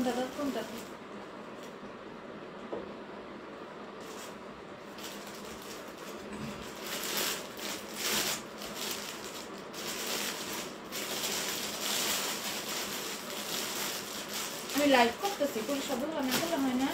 কোনটা আমি লাইভ করতেছি, কোনো শব্দগুলো না করলে হয় না।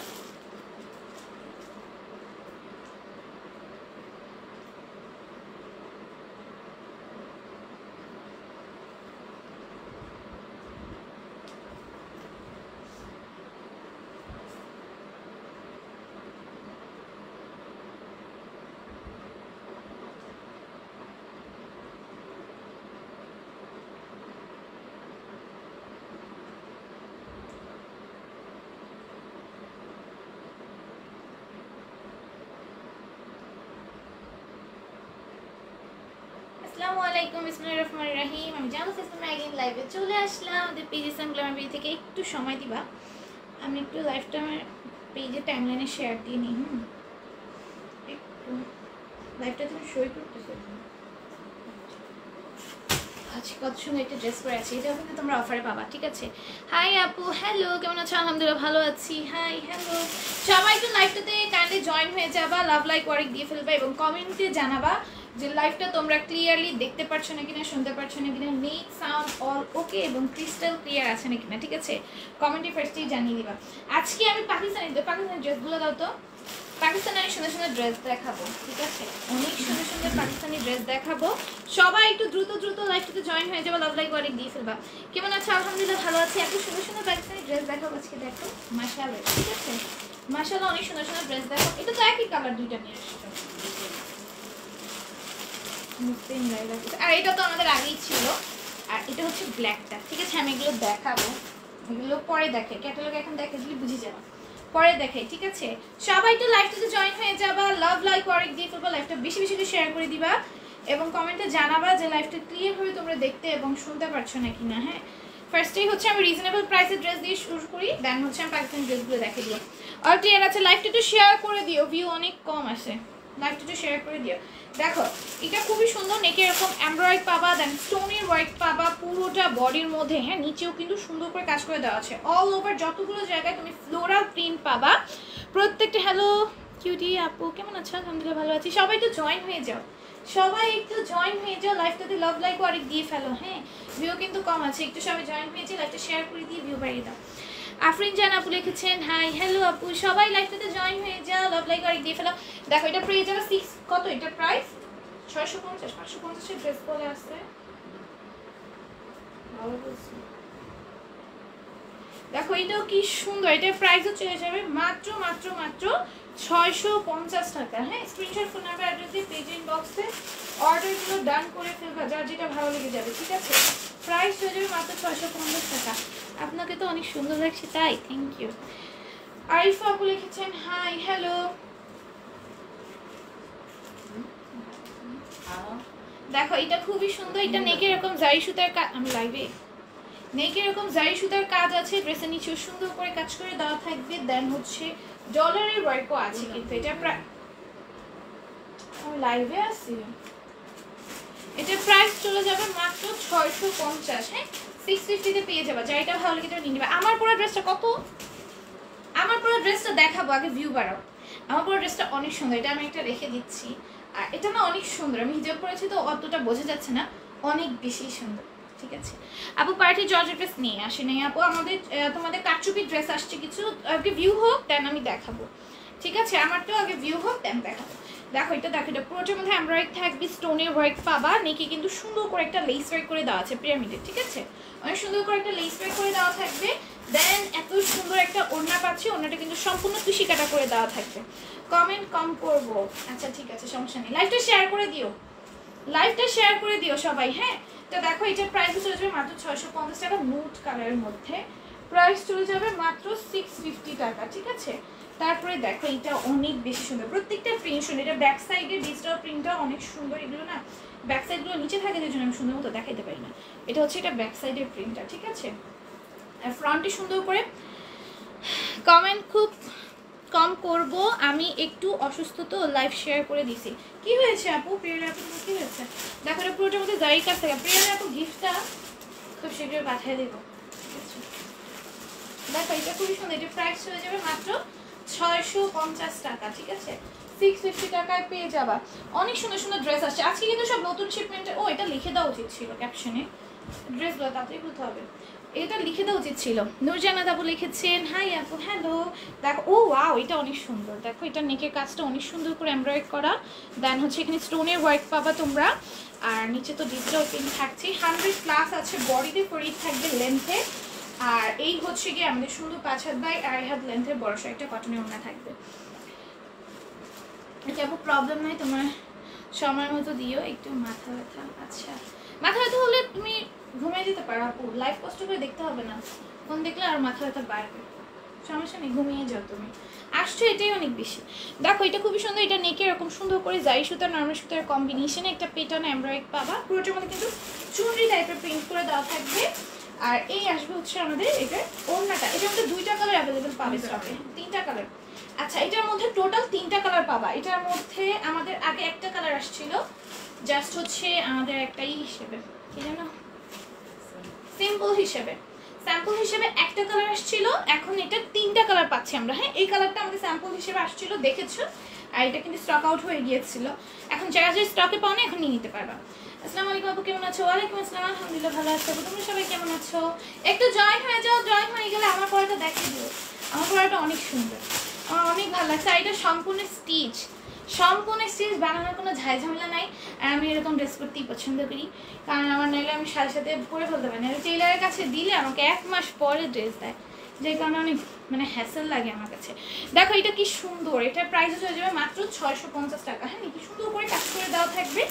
আসসালামু আলাইকুম, বিসমিল্লাহির রহমানির রহিম। আমি জানাস ইসলাম আইগেন লাইভে চলে আসলাম। আমাদের পেজ ইসলাম গ্ল্যামার বিউটি থেকে একটু সময় দিবা, আমি একটু লাইভটা আমার পেজে টাইমলাইনে শেয়ার দিয়ে নিই। একটু লাইভটা তুমি শো করতেছো। আজকে কত সুন্দর একটা ড্রেস পরে আছি, এটাও কিন্তু তোমরা অফারে পাবা, ঠিক আছে? হাই আপু, হ্যালো, কেমন আছো? আলহামদুলিল্লাহ ভালো আছি। হাই, হ্যালো, সবাই একটু লাইভটাতে কাইন্ডলি জয়েন হয়ে যাবা, লাভ লাইক ওয়ারিক দিয়ে ফেলবা এবং কমেন্টে জানাবা যে লাইভটা তোমরা ক্লিয়ারলি দেখতে পাচ্ছ না কিনা, শুনতে পাচ্ছ না কিনা, নেট সাউন্ড অল ওকে এবং ক্রিস্টাল ক্লিয়ার আছে না কিনা, ঠিক আছে? কমেন্টে ফার্স্টেই জানিয়ে দিবা। আজকে আমি পাকিস্তানি ড্রেসগুলো দাও তো। পাকিস্তানি অনেক সুন্দর সুন্দর ড্রেস দেখাবো, ঠিক আছে? অনেক সুন্দর সুন্দর পাকিস্তানি ড্রেস দেখাবো। সবাই একটু দ্রুত দ্রুত লাইভটাতে জয়েন হয়ে যাবো, লাভ লাইক ওয়ারিক দিয়ে ফেলবা। কেমন আছো? আলহামদুলিল্লাহ ভালো আছি। এত সুন্দর সুন্দর পাকিস্তানি ড্রেস দেখাবো আজকে, দেখো মাশাআল্লাহ, ঠিক আছে? মাশাআল্লাহ অনেক সুন্দর সুন্দর ড্রেস দেখো। এটা তো একই কালার, দুইটা নিয়ে আসছো। আর এটা তো আমাদের আগেই ছিল, আর এটা হচ্ছে ব্ল্যাকটা, ঠিক আছে? আমি এগুলো দেখাবো, এগুলো পরে দেখে, ক্যাটালগ এখন দেখে দিলে বুঝে যাবো, পরে দেখে, ঠিক আছে? সবাই তো লাইভটাতে জয়েন হয়ে যাবা, লাভ লাইক ওয়ারিক দিয়ে ফেলবা, লাইভটা বেশি বেশি করে শেয়ার করে দিবা এবং কমেন্টে জানাবা যে লাইভটা ক্লিয়ারভাবে তোমরা দেখতে এবং শুনতে পারছো নাকি না। হ্যাঁ, ফার্স্টেই হচ্ছে আমি রিজনেবল প্রাইসের ড্রেস দিয়ে শুরু করি, দেন হচ্ছে আমি পাকিস্তানি ড্রেসগুলো দেখে দিই। আর ক্লিয়ার আছে? লাইভটা একটু শেয়ার করে দিও, ভিউ অনেক কম আসে, লাইভটা একটু শেয়ার করে দিও। দেখো এটা খুবই সুন্দর, নেকে এরকম এমব্রয়ডারি পাবা, দেন স্টোনের ওয়ার্ক পাবা পুরোটা বডির মধ্যে। হ্যাঁ, নিচেও কিন্তু সুন্দর করে কাজ করে দেওয়া আছে, অল ওভার যতগুলো জায়গায় তুমি ফ্লোরাল প্রিন্ট পাবা প্রত্যেকটা। হ্যালো কিউটি আপু, কেমন আছো? আলহামদুলিল্লাহ ভালো আছি। সবাই একটু জয়েন হয়ে যাও, সবাই একটু জয়েন হয়ে যাও, লাইভটাতে লাভ লাইক ওয়ারিক দিয়ে ফেলো। হ্যাঁ, ভিউ কিন্তু কম আছে, একটু সবাই জয়েন হয়ে যাও, লাইভটা শেয়ার করে দিয়ে ভিউ বাড়িয়ে দাও। আফরিন জান আপু লিখেছেন হাই, হ্যালো আপু, সবাই লাইভটাতে জয়েন হয়ে যাও, লাভ লাইক ওয়ারিক দিয়ে ফেলো। দেখো এটা প্রাইস যাবে 6, কত এটা প্রাইস? 650, 550 ড্রেস বলে আসছে, ভালো বলছি। দেখো এটাও কি সুন্দর, এটার প্রাইসও চলে যাবে মাত্র মাত্র মাত্র 650 টাকা। হ্যাঁ, স্ক্রিনশট ফোন নাম্বার অ্যাড্রেস দিয়ে পেজ ইনবক্সে অর্ডারগুলো ডান করে ফেলবা, যার যেটা ভালো লেগে যাবে, ঠিক আছে? প্রাইস হয়ে যাবে মাত্র 650 টাকা। আপনাকে তো অনেক সুন্দর লাগছে, তাই থ্যাংক ইউ। আরিফা আপু লিখেছেন হাই, হ্যালো। দেখো এটা খুবই সুন্দর, এটা নেকে এরকম জারি সুতার কাজ, আমি লাইভে নেকে এরকম জারি সুতার কাজ আছে, ড্রেসের নিচেও সুন্দর করে কাজ করে দেওয়া থাকবে, দেন হচ্ছে ডলারের ওয়ার্কও আছে কিন্তু এটা প্রায়, আমি লাইভে আছি। এটা প্রাইস চলে যাবে মাত্র 650। হ্যাঁ, 650 তে পেয়ে যাবা, যাইটা ভালো লাগে নিয়ে নেবে। আমার পুরো ড্রেসটা কত? আমার পুরো ড্রেসটা দেখাবো, আগে ভিউ বাড়াও। আমার পুরো ড্রেসটা অনেক সুন্দর, এটা আমি একটা রেখে দিচ্ছি। আর এটা না অনেক সুন্দর, আমি হিজাব পরেছি তো অতটা বোঝা যাচ্ছে না, অনেক বেশি সুন্দর, ঠিক আছে? আপু পার্টি জর্জের ড্রেস নিয়ে আসে নাই আপু, আমাদের তোমাদের কাটচুপি ড্রেস আসছে কিছু, আগে ভিউ হোক দেন আমি দেখাবো, ঠিক আছে? আমারটাও আগে ভিউ হোক দেন দেখাবো। দেখো এটা, দেখো এটা পুরোটার মধ্যে এমব্রয়ডারি থাকবে, স্টোনের ওয়ার্ক পাবা, নেকে কিন্তু সুন্দর করে একটা লেস ওয়ার্ক করে দেওয়া আছে পিরামিডের, ঠিক আছে? অনেক সুন্দর করে একটা লেস ওয়ার্ক করে দেওয়া থাকবে, দেন এত সুন্দর একটা ওড়না পাচ্ছি, ওড়নাটা কিন্তু সম্পূর্ণ তুষি কাটা করে দেওয়া থাকবে। কমেন্ট কম করবো, আচ্ছা ঠিক আছে, সমস্যা নেই। লাইভটা শেয়ার করে দিও, লাইভটা শেয়ার করে দিও সবাই। হ্যাঁ, তো দেখো এটার প্রাইস চলে যাবে মাত্র 650 টাকা, নুট কালারের মধ্যে প্রাইস চলে যাবে মাত্র 650 টাকা, ঠিক আছে? তারপরে দেখো এটা অনেক বেশি সুন্দর, প্রত্যেকটা প্রিন্ট সুন্দর, এটা ব্যাক সাইডের ডিজিটাল প্রিন্টটা অনেক সুন্দর। এগুলো না ব্যাক সাইডগুলো নিচে থাকে, যে জন্য আমি সুন্দর মতো দেখাইতে পারি না। এটা হচ্ছে এটা ব্যাক সাইডের প্রিন্টটা, ঠিক আছে? আর ফ্রন্টে সুন্দর করে। কমেন্ট খুব কম করব, আমি একটু অসুস্থ তো, লাইভ শেয়ার করে দিছি। কি হয়েছে আপু? প্রিয়ার আপু কি হয়েছে? দেখো এটা পুরোটার মধ্যে জারি কাজ থাকে। প্রিয়ার আপু গিফটটা খুব শীঘ্রই পাঠিয়ে দেবো, দেখো এটা খুবই সুন্দর, এটা প্রাইস চলে যাবে মাত্র 650 টাকা, ঠিক আছে 650 টাকায় পেয়ে যাবা। অনেক সুন্দর সুন্দর ড্রেস আসছে আজকে কিন্তু সব নতুন শিপমেন্টে। ও এটা লিখে দেওয়া উচিত ছিল ক্যাপশনে, ড্রেসগুলো তাড়াতাড়ি বলতে হবে, এটা লিখে দেওয়া উচিত ছিল। নূরজানা আপু লিখেছেন হাই আপু হ্যালো। দেখো ও ওয়াও এটা অনেক সুন্দর, দেখো এটা নেকের কাজটা অনেক সুন্দর করে এমব্রয়েড করা, দেন হচ্ছে এখানে স্টোনের ওয়ার্ক পাবা তোমরা, আর নিচে তো ডিজিটাল প্রিন্ট থাকছে। 100+ আছে, বডিতে ফরিদ থাকবে লেন্থে, আর এই হচ্ছে গিয়ে আমাদের সুন্দর 5 হাত বাই 2.5 হাত লেন্থের বড় একটা কটনের ওড়না থাকবে। এটা আপু প্রবলেম নাই, তোমার সময় মতো দিও। একটু মাথা ব্যথা, আচ্ছা মাথা ব্যথা হলে তুমি ঘুমিয়ে যেতে পারো আপু, লাইফ কষ্ট করে দেখতে হবে না, ফোন দেখলে আর মাথা ব্যথা বাড়বে, সমস্যা নেই ঘুমিয়ে যাও তুমি, আসছো এটাই অনেক বেশি। দেখো এটা খুবই সুন্দর, এটা নেকে এরকম সুন্দর করে জারি সুতা নরমাল সুতার কম্বিনেশনে একটা পেটার্ন এমব্রয়েড পাবা, পুরোটার মধ্যে কিন্তু চুনরি টাইপের প্রিন্ট করে দেওয়া থাকবে। আর এই আসবে হচ্ছে আমাদের এটা ওড়নাটা, এটার মধ্যে 2টা কালার অ্যাভেলেবেল পাবে স্টকে, 3টা কালার। আচ্ছা এটার মধ্যে টোটাল 3টা কালার পাবা। এটার মধ্যে আমাদের আগে একটা কালার আসছিল, জাস্ট হচ্ছে আমাদের একটাই হিসেবে কি জানো স্যাম্পল হিসেবে একটা কালার আসছিল, এখন এটা 3টা কালার পাচ্ছি আমরা। হ্যাঁ এই কালারটা আমাদের স্যাম্পল হিসেবে আসছিল দেখেছো, আর এটা কিন্তু স্টক আউট হয়ে গিয়েছিল, এখন যারা যারা স্টকে পাও না এখন নিয়ে নিতে পারবা। আসসালামু আলাইকুম আপু কেমন আছো? ওয়ালাইকুম আসসালাম, আলহামদুলিল্লাহ ভালো আছো। তোমরা সবাই কেমন আছো? একটু জয়েন হয়ে যাও, জয়েন হয়ে গেলে আমার পড়াটা দেখিয়ে দিও, আমার পড়াটা অনেক সুন্দর, আমার অনেক ভালো লাগছে। আর এটা সম্পূর্ণ স্টিচ বানানোর কোনো ঝামেলা নাই। আর আমি এরকম ড্রেস করতেই পছন্দ করি, কারণ আমার নাইলে আমি সাথে সাথে পরে ফেলতে পারি না, টেইলারের কাছে দিলে আমাকে 1 মাস পরে ড্রেস দেয়, যে কারণে অনেক মানে হ্যাসেল লাগে আমার কাছে। দেখো এটা কি সুন্দর, এটার প্রাইস হয়ে যাবে মাত্র 650 টাকা। হ্যাঁ কি সুন্দর করে কাজ করে দেওয়া থাকবে,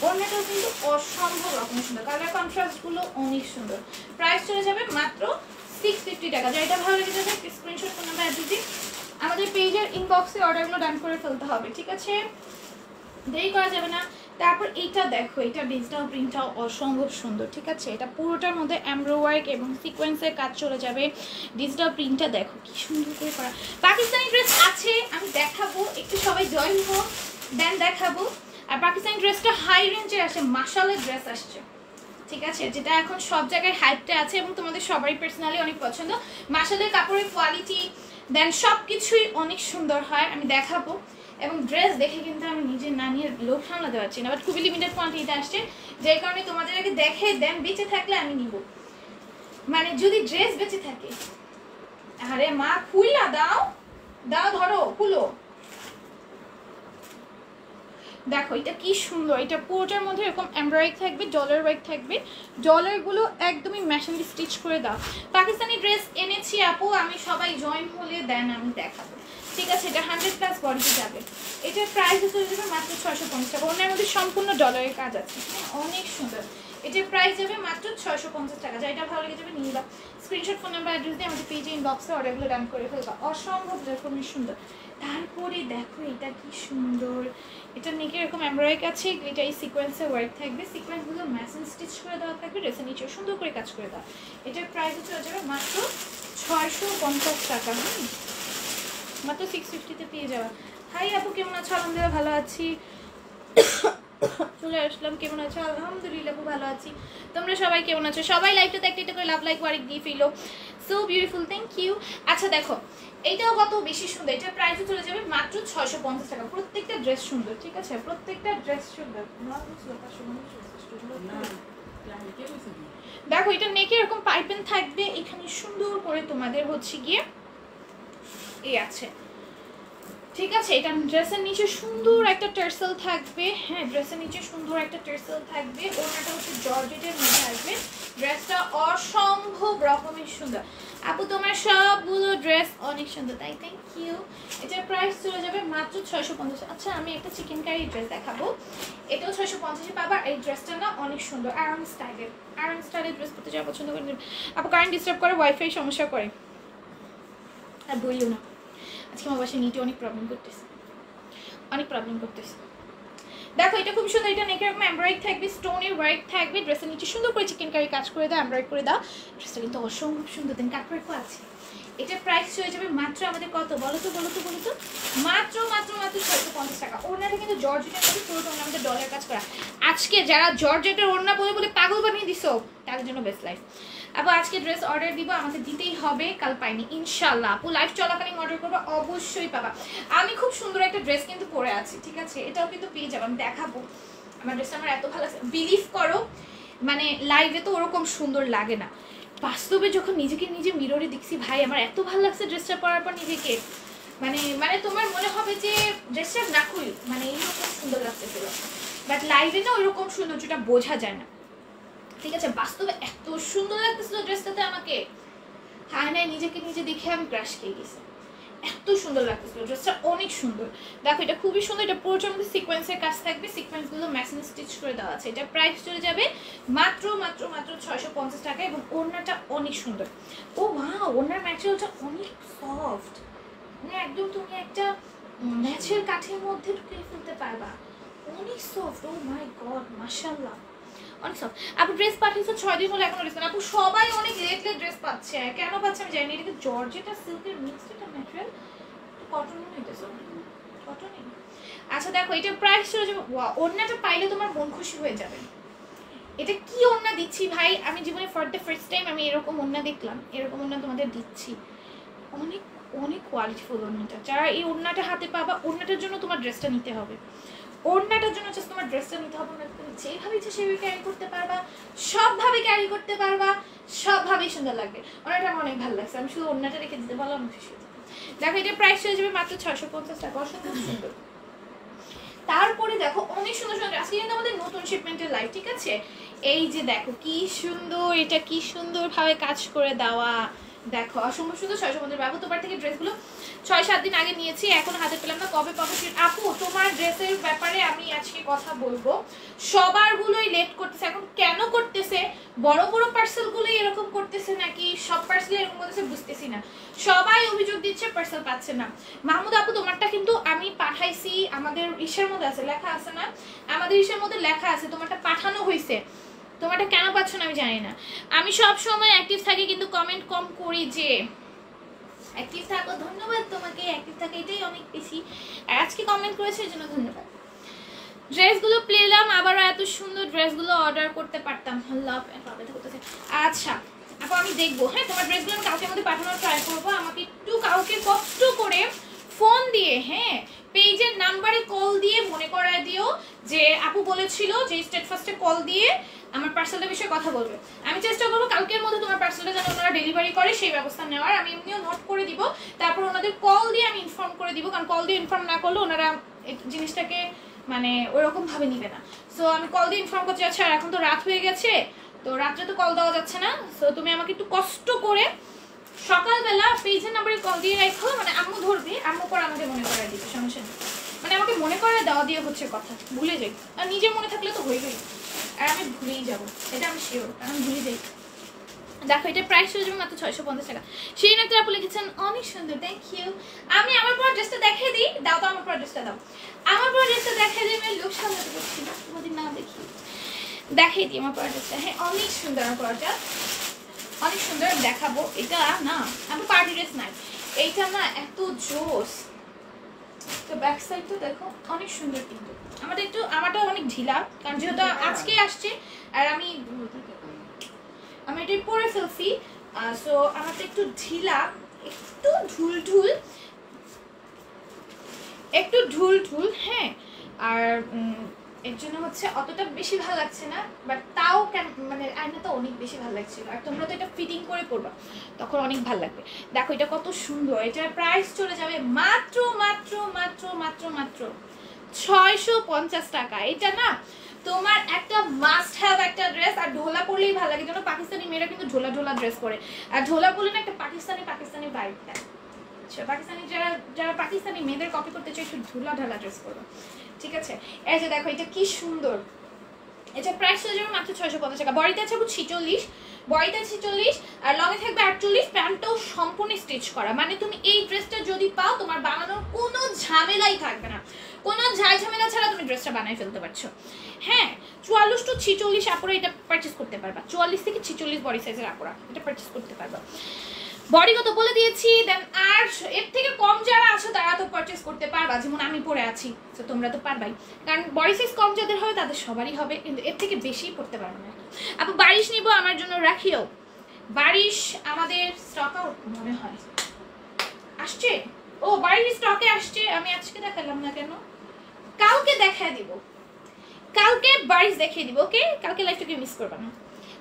অন্যটাও কিন্তু অসম্ভব রকম সুন্দর, কালার কন্ট্রাস্টগুলো অনেক সুন্দর। প্রাইস চলে যাবে মাত্র 650 টাকা। যেটা ভালো লেগে যাবে স্ক্রিনশট করে নেবে, যদি আমাদের পেজের ইনবক্সে অর্ডারগুলো ডান করে ফেলতে হবে, ঠিক আছে দেরি করা যাবে না। তারপর এইটা দেখো, এটা ডিজিটাল প্রিন্টটাও অসম্ভব সুন্দর, ঠিক আছে এটা পুরোটার মধ্যে এমব্রয়েড এবং সিকোয়েন্সের কাজ চলে যাবে। ডিজিটাল প্রিন্টটা দেখো কি সুন্দর করে করা। পাকিস্তানি ড্রেস আছে আমি দেখাবো, একটু সবাই জয়েন হোক দেন দেখাবো। আর পাকিস্তানি ড্রেসটা হাই রেঞ্জের আসে, মাশাআল্লাহ ড্রেস আসছে, ঠিক আছে যেটা এখন সব জায়গায় হাইপটা আছে এবং তোমাদের সবারই পার্সোনালি অনেক পছন্দ। মাশাআল্লাহ কাপড়ের কোয়ালিটি দেন সব কিছুই অনেক সুন্দর হয়, আমি দেখাবো। এবং ড্রেস দেখে কিন্তু আমি নিজে না নিয়ে লোক সামলাতে পারছি না, বাট খুবই লিমিটেড কোয়ান্টিটিতে আসছে, যে কারণে তোমাদের আগে দেখে দেন বেঁচে থাকলে আমি নিব, মানে যদি ড্রেস বেঁচে থাকে। আরে মা খুইলা দাও দাও, ধরো খুলো, দেখো এটা কি সুন্দর, এটা পুরোটার মধ্যে এরকম এমব্রয়েড থাকবে, ডলার ওয়ার্ক থাকবে, ডলারগুলো একদমই মেশিন স্টিচ করে দাও। পাকিস্তানি ড্রেস এনেছি আপু, আমি সবাই জয়েন হলে দেন আমি দেখাবো, ঠিক আছে এটা 100+ বডিতে যাবে। এটার প্রাইস হয়ে যাবে মাত্র 650 টাকা, ওনার মধ্যে সম্পূর্ণ ডলারের কাজ আছে, অনেক সুন্দর। এটার প্রাইস যাবে মাত্র 650 টাকা, যা এটা ভালো লেগে যাবে নিয়ে দাও। স্ক্রিনশট ফোন নাম্বার অ্যাড্রেস দিয়ে আমাদের পেজে ইনবক্সে অর্ডারগুলো ডান করে ফেলবা, অসম্ভব রকমের সুন্দর। তারপরে দেখো এটা কি সুন্দর, এটা নেকে এরকম এমব্রয়েড আছে, এটা এই সিকোয়েন্সে ওয়ার্ক থাকবে, সিকোয়েন্সগুলো মেশিন স্টিচ করে দেওয়া থাকবে, ড্রেসের নিচে সুন্দর করে কাজ করে দেওয়া। এটার প্রাইস হচ্ছে যাবে মাত্র 650 টাকা, মাত্র 650-তে পেয়ে যাওয়া। হাই আপু কেমন আছো? আলহামদুলিল্লাহ ভালো আছি, চলে আসলাম, কেমন আছো? আলহামদুলিল্লাহ আপু ভালো আছি, তোমরা সবাই কেমন আছো? সবাই লাইভটাতে একটা একটা করে লাভ লাইক ওয়ারিক দিয়ে ফেলো, সো বিউটিফুল, থ্যাংক ইউ। আচ্ছা দেখো এইটাও কত বেশি সুন্দর, এটার প্রাইস চলে যাবে মাত্র 650 টাকা। প্রত্যেকটা ড্রেস সুন্দর, ঠিক আছে প্রত্যেকটা ড্রেস সুন্দর। দেখো এটা নেকে এরকম পাইপেন থাকবে, এখানে সুন্দর করে তোমাদের হচ্ছে গিয়ে এই আছে, ঠিক আছে এটা ড্রেসের নিচে সুন্দর একটা টার্সেল থাকবে। হ্যাঁ ড্রেসের নিচে সুন্দর একটা টার্সেল থাকবে, ওনাটা হচ্ছে জর্জেটের মধ্যে আসবে, ড্রেসটা অসম্ভব রকমের সুন্দর। আপু তোমার সবগুলো ড্রেস অনেক সুন্দর, তাই থ্যাংক ইউ। এটার প্রাইস চলে যাবে মাত্র 650। আচ্ছা আমি একটা চিকেন কারি ড্রেস দেখাবো, এটাও 650-এ পাবা। এই ড্রেসটা না অনেক সুন্দর, আরাম স্টাইলের ড্রেস পরতে যাওয়া পছন্দ করেন। আপু কারেন্ট ডিস্টার্ব করে, ওয়াইফাই সমস্যা করে, আর বইও না আজকে আমার বাসায় নিটে অনেক প্রবলেম করতেছে। দেখো এটা খুব সুন্দর, এটা নেকের এরকম এমব্রয়েড থাকবে, স্টোনের ওয়ার্ক থাকবে, ড্রেসের নিচে সুন্দর করে চিকেন কারি কাজ করে দাও, এমব্রয়েড করে দাও, ড্রেসটা কিন্তু অসম্ভব সুন্দর। দেন কাটওয়ার্কও আছে। এটার প্রাইস হয়ে যাবে মাত্র আমাদের কত বলো তো মাত্র 650 টাকা। ওড়নাটা কিন্তু জর্জেটের মধ্যে পুরোটা আমাদের ডলার কাজ করা। আজকে যারা জর্জেটের ওড়না বলে পাগল বানিয়ে দিছো তাদের জন্য বেস্ট লাইফ। আপু আজকে ড্রেস অর্ডার দিব, আমাকে দিতেই হবে, কাল পাইনি ইনশাল্লাহ। আপু লাইভ চলাকালীন অর্ডার করবো, অবশ্যই পাবা। আমি খুব সুন্দর একটা ড্রেস কিন্তু পরে আছি, ঠিক আছে, এটাও কিন্তু পেয়ে যাবো, আমি দেখাবো। আমার ড্রেসটা আমার এত ভালো লাগছে, বিলিভ করো, মানে লাইভে তো ওরকম সুন্দর লাগে না, বাস্তবে যখন নিজেকে নিজে মিররে দেখছি ভাই আমার এত ভালো লাগছে ড্রেসটা পরার পর নিজেকে, মানে মানে তোমার মনে হবে যে ড্রেসটা না খুলি মানে এইরকম সুন্দর লাগছে পুরো, বাট লাইভে না ওইরকম সৌন্দর্যটা বোঝা যায় না, ঠিক আছে। বাস্তবে এত সুন্দর লাগতেছিল ড্রেসটাতে আমাকে, হায় নাই নিজেকে নিজে দেখে আমি ক্রাশ খেয়ে গেছি, এত সুন্দর লাগতেছিল ড্রেসটা, অনেক সুন্দর। দেখো এটা খুবই সুন্দর, এটা পুরোটার মধ্যে সিকোয়েন্সের কাজ থাকবে, সিকোয়েন্সগুলো ম্যাচিং স্টিচ করে দেওয়া আছে। এটা প্রাইস চলে যাবে মাত্র মাত্র মাত্র 650 টাকা, এবং ওড়নাটা অনেক সুন্দর। ও ওয়াও, ওড়নার ম্যাটেরিয়ালটা অনেক সফট, মানে একদম তুমি একটা ম্যাচের কাঠের মধ্যে ঢুকিয়ে ফেলতে পারবা, অনেক সফট। ও মাই গড, মাশাআল্লাহ অনেক সফট। আপু ড্রেস পাঠিয়েছে 6 দিন হলো এখনো ড্রেস আপু সবাই অনেক লেট ড্রেস পাচ্ছে, কেন পাচ্ছে আমি জানি না। এটা জর্জেট আর সিল্কের মিক্সড একটা ম্যাটেরিয়াল, কটনই হইতেছে, কটনই। আচ্ছা দেখো এটা প্রাইস চলে যাবে, ওড়নাটা পাইলে তোমার মন খুশি হয়ে যাবে। এটা কি ওড়না দিচ্ছি ভাই, আমি জীবনে ফর দ্য ফার্স্ট টাইম আমি এরকম ওড়না দেখলাম, এরকম ওড়না তোমাদের দিচ্ছি, অনেক অনেক কোয়ালিটিফুল ওড়নাটা। যারা এই ওড়নাটা হাতে পাবা, ওড়নাটার জন্য তোমার ড্রেসটা নিতে হবে, ওড়নাটার জন্য জাস্ট তোমার ড্রেসটা নিতে হবে না, তুমি যেভাবে ইচ্ছে সেভাবে ক্যারি করতে পারবা, সবভাবে ক্যারি করতে পারবা, সবভাবেই সুন্দর লাগবে। ওড়নাটা আমার অনেক ভালো লাগছে, আমি শুধু ওড়নাটা রেখে দিতে পারলাম, আমি খুশি হয়ে যাবো। দেখো এটা প্রাইস হয়ে যাবে মাত্র 650 টাকা, অসম্ভব সুন্দর। তারপরে দেখো অনেক সুন্দর সুন্দর, আজকে কিন্তু আমাদের নতুন শিপমেন্টের লাইভ, ঠিক আছে। এই যে দেখো কি সুন্দর, এটা কি সুন্দর ভাবে কাজ করে দেওয়া, দেখো অসম্ভব সুন্দর। 650 বাবু তোমার থেকে ড্রেসগুলো 6-7 দিন আগে নিয়েছি, এখন হাতে পেলাম না, কবে পাবো। আপু তোমার ড্রেসের ব্যাপারে আমি আজকে কথা বলবো, সবারগুলোই লেট করতেছে। এখন কেন করতেছে, বড় বড় পার্সেলগুলোই এরকম করতেছে নাকি সব পার্সেল এরকম করতেছে বুঝতেছি না, সবাই অভিযোগ দিচ্ছে পার্সেল পাচ্ছে না। মাহমুদ আপু তোমারটা কিন্তু আমি পাঠাইছি, আমাদের ইসের মধ্যে আছে, লেখা আছে না, আমাদের ইসের মধ্যে লেখা আছে তোমারটা পাঠানো হয়েছে, তোমারটা কেন পাচ্ছ না আমি জানি না। আমি সব সময় অ্যাক্টিভ থাকি কিন্তু কমেন্ট কম করি, যে অ্যাক্টিভ থাকো, ধন্যবাদ তোমাকে, অ্যাক্টিভ থাকে এটাই অনেক বেশি, আর আজকে কমেন্ট করেছে এর জন্য ধন্যবাদ। ড্রেসগুলো পেলাম, আবারও এত সুন্দর ড্রেসগুলো অর্ডার করতে পারতাম। লাভ করতেছে। আচ্ছা আপু আমি দেখবো, হ্যাঁ তোমার ড্রেসগুলো আমি কালকের মধ্যে পাঠানোর ট্রাই করবো, আমাকে একটু কাউকে কষ্ট করে ফোন দিয়ে, হ্যাঁ পেজের নাম্বারে কল দিয়ে মনে করায় দিও যে আপু বলেছিল যে স্টেট ফার্স্টে কল দিয়ে আমার পার্সেলটার বিষয়ে কথা বলবে। আমি চেষ্টা করবো কালকের মধ্যে তোমার পার্সেলটা যেন ওনারা ডেলিভারি করে সেই ব্যবস্থা নেওয়ার, আমি এমনিও নোট করে দিব, তারপর ওনাদের কল দিয়ে আমি ইনফর্ম করে দিব, কারণ কল দিয়ে ইনফর্ম না করলে ওনারা জিনিসটাকে মানে ওরকম ভাবে নিবে না। সো আমি কল দিয়ে ইনফর্ম করতে যাচ্ছি, আর এখন তো রাত হয়ে গেছে, তো রাত্রে তো কল দেওয়া যাচ্ছে না, সো তুমি আমাকে একটু কষ্ট করে সকালবেলা পেজের নাম্বারে কল দিয়ে রাখো, মানে আম্মু ধরবে, আম্মু পর আমাকে মনে করায় দিবে, সমস্যা নেই, মানে আমাকে মনে করে দেওয়া দিয়ে হচ্ছে কথা, ভুলে যাই, আর নিজের মনে থাকলে তো হয়ে গেই, আর আমি ভুলেই যাবো, এটা আমি শিওর, কারণ ভুলে যাই। দেখো এটা প্রাইস হয়ে যাবে মাত্র 650 টাকা। সেই নাতে আপু লিখেছেন অনেক সুন্দর, থ্যাংক ইউ। আমি আমার পর ড্রেসটা দেখিয়ে দিই, দাও তো আমার পর ড্রেসটা দাও, আমার পর ড্রেসটা দেখিয়ে দিই, আমি লোক সামলাতে পারছি না, তোমাদের না দেখি দেখিয়ে দিই আমার পর ড্রেসটা। হ্যাঁ অনেক সুন্দর আমার পরটা, অনেক সুন্দর, দেখাবো। এটা না আমার পার্টি ড্রেস নাই, এইটা না এত জোস, তো ব্যাক সাইডটা দেখো অনেক সুন্দর, কিন্তু আমারটা অনেক ঢিলা, কারণ যেহেতু আজকে আসছে আর আমি এটা পরে ফেলছি, সো আমারটা একটু ঢিলা, একটু ঢুল ঢুল, হ্যাঁ, আর এর জন্য হচ্ছে অতটা বেশি ভালো লাগছে না, বাট তাও মানে আয়নাটা অনেক বেশি ভালো লাগছিল, আর তোমরা তো এটা ফিটিং করে পরবা তখন অনেক ভালো লাগবে। দেখো এটা কত সুন্দর, এটার প্রাইস চলে যাবে মাত্র মাত্র মাত্র মাত্র মাত্র 650 টাকা। এটা না তোমার একটা মাস্ট হ্যাভ একটা ড্রেস, আর ঢোলা পরলেই ভালো লাগে, যেন পাকিস্তানি মেয়েরা কিন্তু ঢোলা ঢোলা ড্রেস পরে, আর ঢোলা পরলে না একটা পাকিস্তানি ভাইব দেয়, পাকিস্তানি যারা পাকিস্তানি মেয়েদের কপি করতে চাই একটু ঢোলা ঢালা ড্রেস করবে, ঠিক আছে। এই যে দেখো এটা কি সুন্দর, এটা প্রাইস হয়ে যাবে মাত্র 650 টাকা। বডিতে আছে 46, বডিতে 46 আর লংয়ে থাকবে 48, প্যান্টটাও সম্পূর্ণ স্টিচ করা, মানে তুমি এই ড্রেসটা যদি পাও তোমার বানানোর কোনো ঝামেলাই থাকবে না, কোনো ঝামেলা ছাড়া তুমি ড্রেসটা বানাই ফেলতে পারছো। হ্যাঁ 44 to 46 আপুরা এটা পারচেস করতে পারবা, 44 থেকে 46 বডি সাইজের আপুরা এটা পারচেস করতে পারবা। বডি কত বলে দিয়েছি, দেন আর এর থেকে কম যারা আছো তারা তো পারচেস করতে পারবা, যেমন আমি পরে আছি, তো তোমরা তো পারবাই, কারণ বডি সাইজ কম যাদের হবে তাদের সবারই হবে, কিন্তু এর থেকে বেশি পড়তে পারবে না। আপু বারিশ নিব আমার জন্য রাখিও, বারিশ আমাদের স্টক আউট মনে হয় আসছে। ও বারিশ স্টকে আসছে, আমি আজকে দেখালাম না কেন, কালকে দেখায় দিব, কালকে বারিশ দেখিয়ে দিব। ওকে, কালকে লাইভটাকে মিস করবা না,